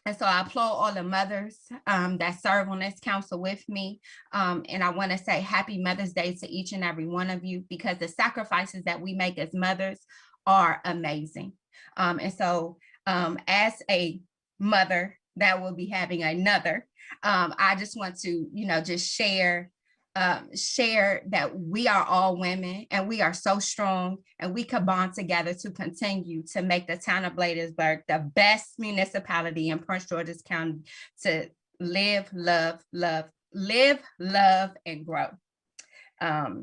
And so I applaud all the mothers that serve on this council with me. And I want to say happy Mother's Day to each and every one of you, because the sacrifices that we make as mothers are amazing. And so as a mother that will be having another, I just want to, just share that we are all women and we are so strong, and we can bond together to continue to make the town of Bladensburg the best municipality in Prince George's County to live, love, and grow. I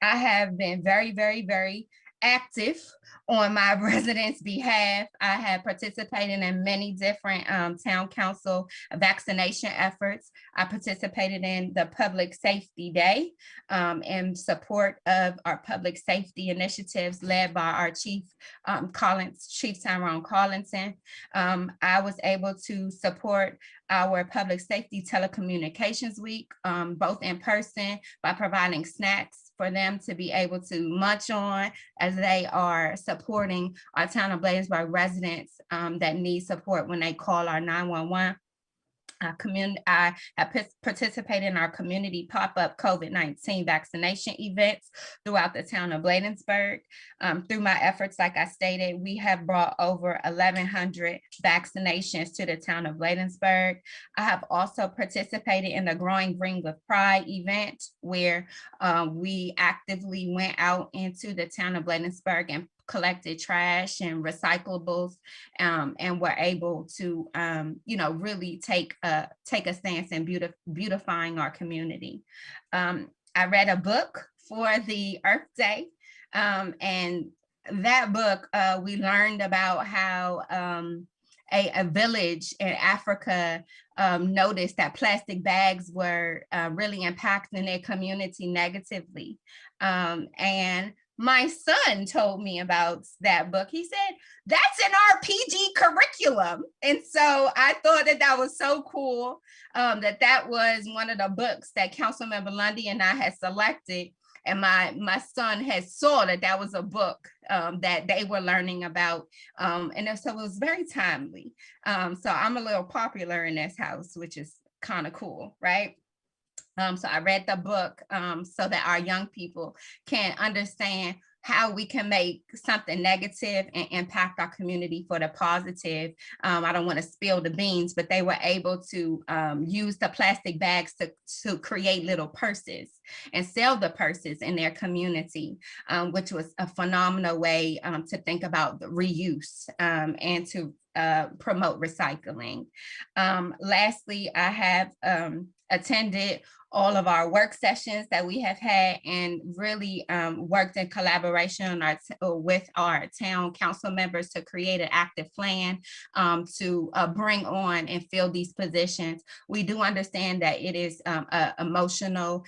have been very, very, very active on my residents' behalf. I have participated in many different town council vaccination efforts. I participated in the Public Safety Day in support of our public safety initiatives led by our Chief Tyrone Collinson. I was able to support our Public Safety Telecommunications Week, both in person by providing snacks for them to be able to munch on as they are supporting our town of Bladensburg residents that need support when they call our 911. I have participated in our community pop-up COVID-19 vaccination events throughout the town of Bladensburg. Through my efforts, like I stated, we have brought over 1,100 vaccinations to the town of Bladensburg. I have also participated in the Growing Green with Pride event, where we actively went out into the town of Bladensburg and collected trash and recyclables, and were able to, really take a stance in beautifying our community. I read a book for the Earth Day, and that book, we learned about how a village in Africa noticed that plastic bags were really impacting their community negatively. And my son told me about that book. He said, that's in our PG curriculum. And so I thought that was so cool, that was one of the books that Councilmember Lundy and I had selected. And my son had saw that was a book that they were learning about. And so it was very timely. So I'm a little popular in this house, which is kind of cool, right? So I read the book so that our young people can understand how we can make something negative and impact our community for the positive. I don't want to spill the beans, but they were able to use the plastic bags to create little purses and sell the purses in their community, which was a phenomenal way to think about the reuse and to promote recycling. Lastly, I have attended all of our work sessions that we have had, and really worked in collaboration with our town council members to create an active plan to bring on and fill these positions. We do understand that it is an emotional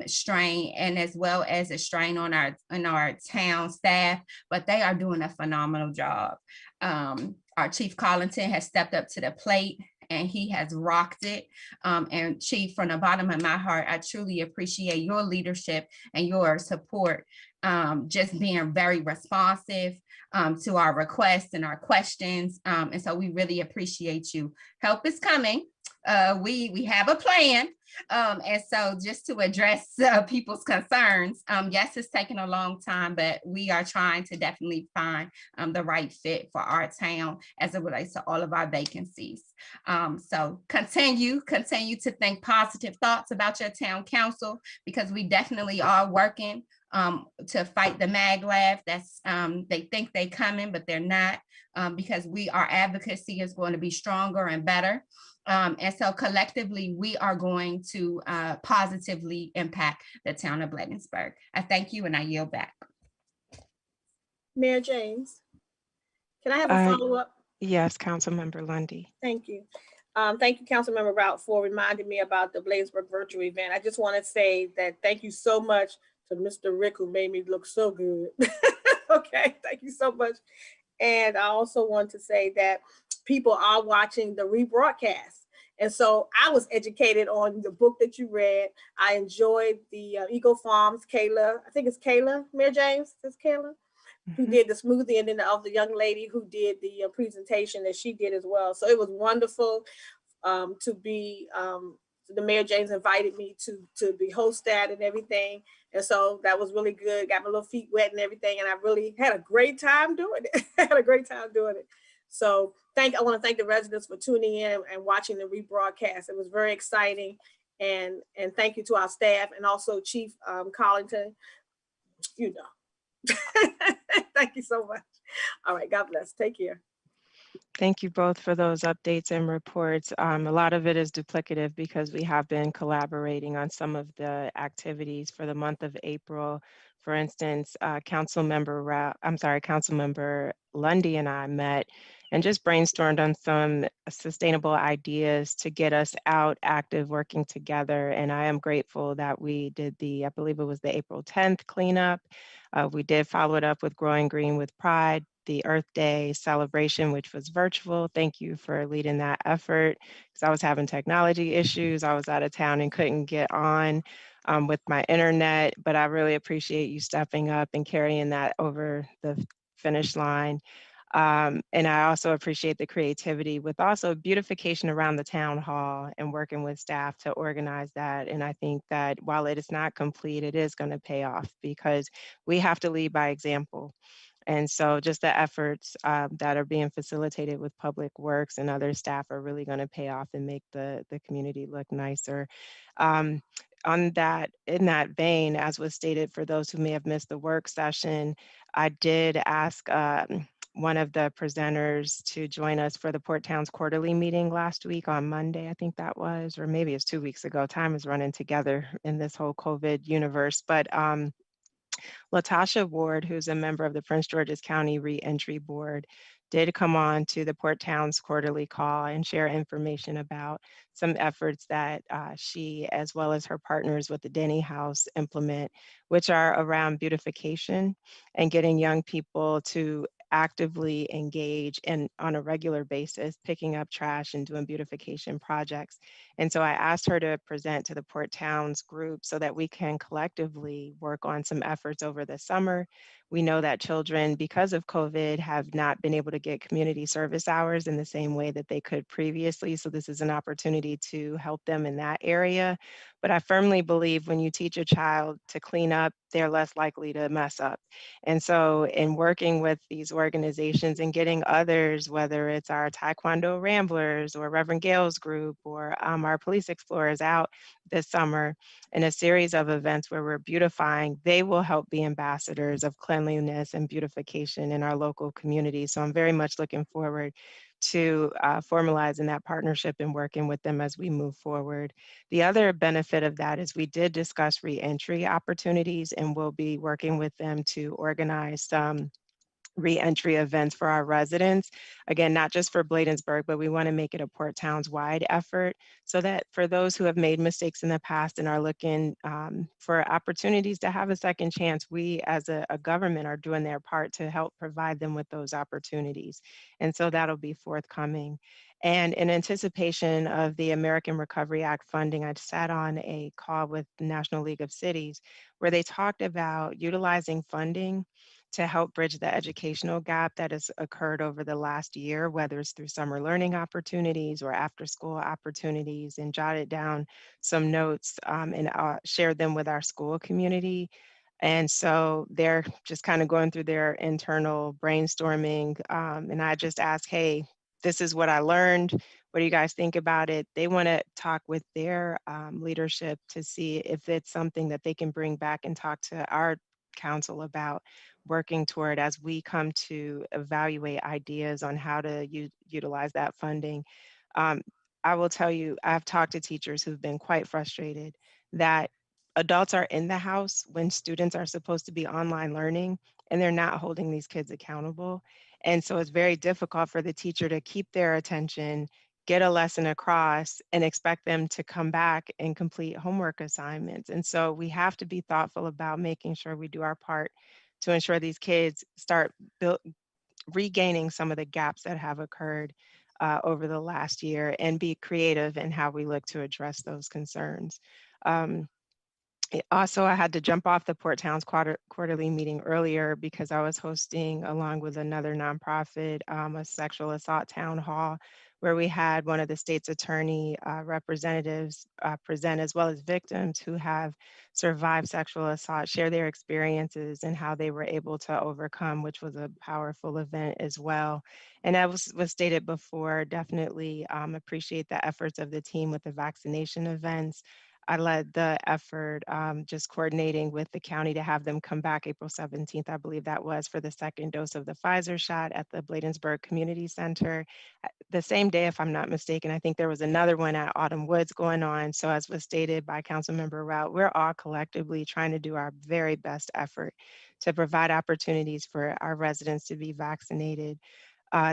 strain, and as well as a strain on our town staff, but they are doing a phenomenal job. Our Chief Collinson has stepped up to the plate, and he has rocked it. And Chief, from the bottom of my heart, I truly appreciate your leadership and your support, just being very responsive to our requests and our questions. And so we really appreciate you. Help is coming. we have a plan. And so just to address people's concerns, yes, it's taken a long time, but we are trying to definitely find the right fit for our town as it relates to all of our vacancies. So continue to think positive thoughts about your town council, because we definitely are working to fight the mag-lav. That's they think they coming, but they're not, because our advocacy is going to be stronger and better. And so collectively, we are going to positively impact the town of Bladensburg. I thank you and I yield back. Mayor James, can I have a follow-up? Yes, Councilmember Lundy. Thank you. Thank you, Councilmember Rout, for reminding me about the Bladensburg virtual event. I just want to say that thank you so much to Mr. Rick, who made me look so good. Okay, thank you so much. And I also want to say that people are watching the rebroadcast. And so I was educated on the book that you read. I enjoyed the Eagle Farms, Kayla, I think it's Kayla, Mayor James, is Kayla? Who did the smoothie, and then the young lady who did the presentation that she did as well. So it was wonderful to be, the Mayor James invited me to be host that and everything. And so that was really good. Got my little feet wet and everything. And I really had a great time doing it. So I want to thank the residents for tuning in and watching the rebroadcast. It was very exciting. And thank you to our staff and also Chief Collington, you know. Thank you so much. All right, God bless. Take care. Thank you both for those updates and reports. A lot of it is duplicative because we have been collaborating on some of the activities for the month of April. For instance, Councilmember Lundy and I met and just brainstormed on some sustainable ideas to get us out active working together. And I am grateful that we did I believe it was the April 10th cleanup. We did follow it up with Growing Green with Pride, the Earth Day celebration, which was virtual. Thank you for leading that effort, because I was having technology issues. I was out of town and couldn't get on with my internet, but I really appreciate you stepping up and carrying that over the finish line. And I also appreciate the creativity with also beautification around the town hall and working with staff to organize that. And I think that while it is not complete, it is going to pay off because we have to lead by example. And so just the efforts that are being facilitated with Public Works and other staff are really going to pay off and make the community look nicer. In that vein, as was stated, for those who may have missed the work session, I did ask one of the presenters to join us for the Port Towns quarterly meeting last week on Monday, I think that was, or maybe it's 2 weeks ago. Time is running together in this whole COVID universe. But Latasha Ward, who's a member of the Prince George's County Reentry Board, did come on to the Port Towns quarterly call and share information about some efforts that she, as well as her partners with the Denny House, implement, which are around beautification and getting young people to actively engage in on a regular basis, picking up trash and doing beautification projects. And so I asked her to present to the Port Towns group so that we can collectively work on some efforts over the summer. We know that children, because of COVID, have not been able to get community service hours in the same way that they could previously. So this is an opportunity to help them in that area. But I firmly believe when you teach a child to clean up, they're less likely to mess up. And so in working with these organizations and getting others, whether it's our Taekwondo Ramblers or Reverend Gail's group or our Police Explorers out this summer in a series of events where we're beautifying, they will help be ambassadors of cleanliness and beautification in our local community. So I'm very much looking forward to formalizing that partnership and working with them as we move forward. The other benefit of that is we did discuss reentry opportunities, and we'll be working with them to organize some reentry events for our residents. Again, not just for Bladensburg, but we want to make it a Port Towns wide effort so that for those who have made mistakes in the past and are looking for opportunities to have a second chance, we as a government are doing their part to help provide them with those opportunities. And so that'll be forthcoming. And in anticipation of the American Recovery Act funding, I sat on a call with the National League of Cities where they talked about utilizing funding to help bridge the educational gap that has occurred over the last year, whether it's through summer learning opportunities or after school opportunities, and jotted down some notes and shared them with our school community. And so they're just kind of going through their internal brainstorming. And I just asked, hey, this is what I learned. What do you guys think about it? They want to talk with their leadership to see if it's something that they can bring back and talk to our council about working toward as we come to evaluate ideas on how to utilize that funding. I will tell you, I've talked to teachers who've been quite frustrated that adults are in the house when students are supposed to be online learning, and they're not holding these kids accountable. And so it's very difficult for the teacher to keep their attention, get a lesson across, and expect them to come back and complete homework assignments. And so we have to be thoughtful about making sure we do our part to ensure these kids start regaining some of the gaps that have occurred over the last year, and be creative in how we look to address those concerns. Also, I had to jump off the Port Towns quarterly meeting earlier because I was hosting, along with another nonprofit, a sexual assault town hall, where we had one of the state's attorney representatives present, as well as victims who have survived sexual assault, share their experiences and how they were able to overcome, which was a powerful event as well. And as was stated before, definitely appreciate the efforts of the team with the vaccination events. I led the effort, just coordinating with the county to have them come back April 17th, I believe that was, for the second dose of the Pfizer shot at the Bladensburg Community Center. The same day, if I'm not mistaken, I think there was another one at Autumn Woods going on. So as was stated by Councilmember Rout, we're all collectively trying to do our very best effort to provide opportunities for our residents to be vaccinated.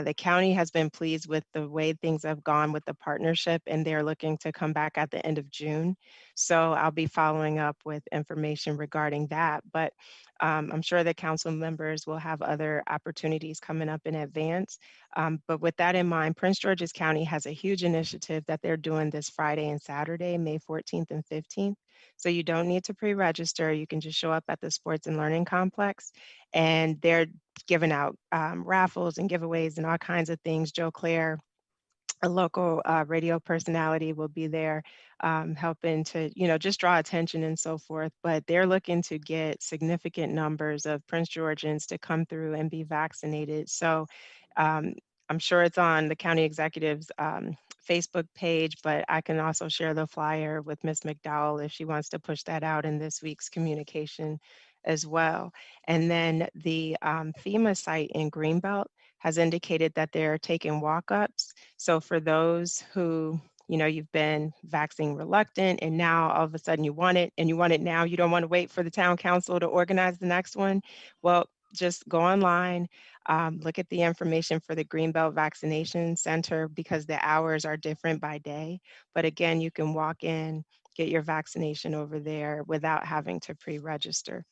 The county has been pleased with the way things have gone with the partnership, and they're looking to come back at the end of June. So I'll be following up with information regarding that. But I'm sure the council members will have other opportunities coming up in advance. But with that in mind, Prince George's County has a huge initiative that they're doing this Friday and Saturday, May 14th and 15th. So you don't need to pre-register. You can just show up at the Sports and Learning Complex, and they're giving out raffles and giveaways and all kinds of things. Joe Claire, a local radio personality, will be there helping to, just draw attention and so forth. But they're looking to get significant numbers of Prince Georgians to come through and be vaccinated. So I'm sure it's on the county executive's Facebook page, but I can also share the flyer with Ms. McDowell if she wants to push that out in this week's communication as well. And then the FEMA site in Greenbelt has indicated that they're taking walk-ups. So for those who, you've been vaccine reluctant and now all of a sudden you want it, and you want it now, you don't want to wait for the town council to organize the next one. Well, just go online, look at the information for the Greenbelt Vaccination Center, because the hours are different by day. But again, you can walk in, get your vaccination over there without having to pre-register.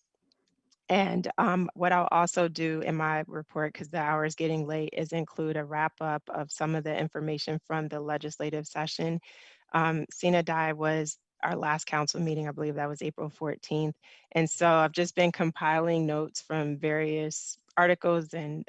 And what I'll also do in my report, because the hour is getting late, is include a wrap up of some of the information from the legislative session. Sinadai was our last council meeting. I believe that was April 14th. And so I've just been compiling notes from various articles and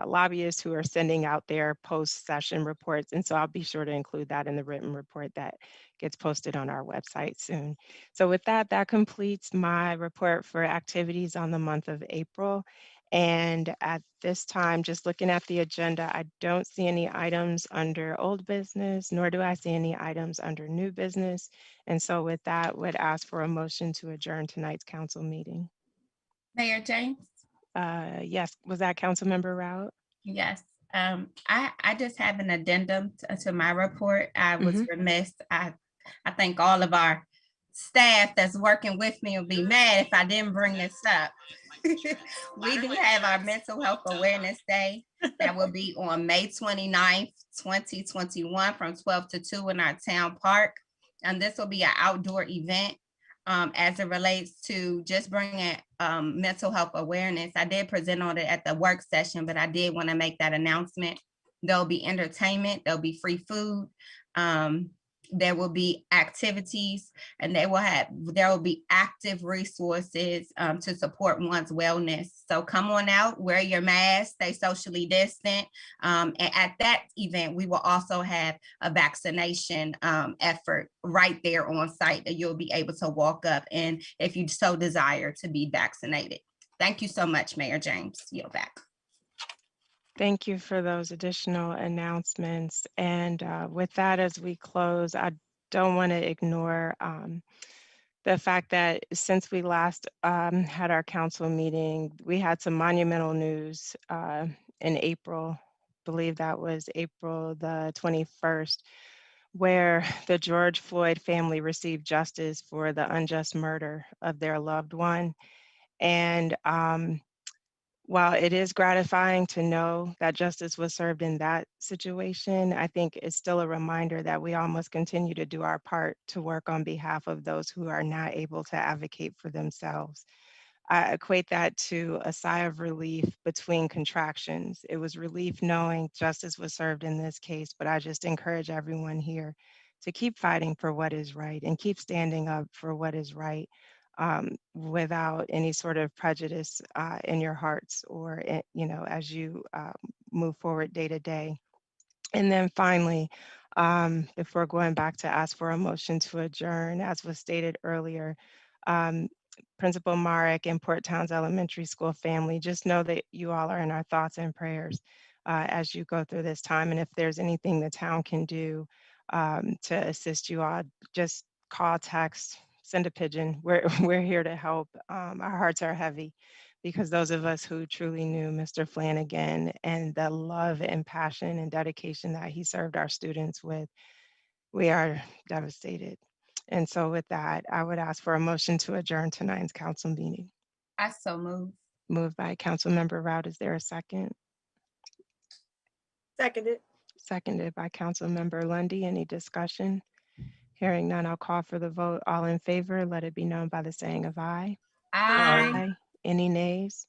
lobbyists who are sending out their post-session reports. And so I'll be sure to include that in the written report that gets posted on our website soon. So with that, that completes my report for activities on the month of April. And at this time, just looking at the agenda, I don't see any items under old business, nor do I see any items under new business. And so with that, would ask for a motion to adjourn tonight's council meeting. Mayor James? Yes, was that Councilmember Rout? Yes. I just have an addendum to my report. I was remiss. I think all of our staff that's working with me will be mad if I didn't bring this up. We do have our Mental Health Awareness Day that will be on May 29th, 2021 from 12 to 2 in our town park. And this will be an outdoor event as it relates to just bringing mental health awareness. I did present on it at the work session, but I did want to make that announcement. There'll be entertainment, there'll be free food. There will be activities, and there will be active resources to support one's wellness. So come on out, wear your mask, stay socially distant. And at that event, we will also have a vaccination effort right there on site that you'll be able to walk up and, if you so desire, to be vaccinated. Thank you so much, Mayor James. Yield back. Thank you for those additional announcements. And with that, as we close, I don't want to ignore the fact that since we last had our council meeting, we had some monumental news in April. I believe that was April the 21st, where the George Floyd family received justice for the unjust murder of their loved one. And while it is gratifying to know that justice was served in that situation, I think it's still a reminder that we all must continue to do our part to work on behalf of those who are not able to advocate for themselves. I equate that to a sigh of relief between contractions. It was relief knowing justice was served in this case, but I just encourage everyone here to keep fighting for what is right and keep standing up for what is right. Without any sort of prejudice in your hearts or, as you move forward day to day. And then finally, before going back to ask for a motion to adjourn, as was stated earlier, Principal Marek and Port Towns Elementary School family, just know that you all are in our thoughts and prayers as you go through this time. And if there's anything the town can do to assist you all, just call, text, send a pigeon. We're here to help. Our hearts are heavy because those of us who truly knew Mr. Flanagan and the love and passion and dedication that he served our students with, we are devastated. And so with that, I would ask for a motion to adjourn tonight's council meeting. I so move. Moved by Councilmember Rout. Is there a second? Seconded. Seconded by Councilmember Lundy. Any discussion? Hearing none, I'll call for the vote. All in favor, let it be known by the saying of aye. Aye. Any nays?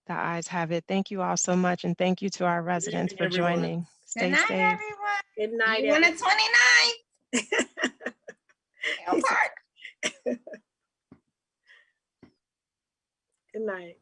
The ayes have it. Thank you all so much. And thank you to our residents for everyone. joining. Good Stay night, safe. everyone. Good night, You want a everyone. 29? Good night.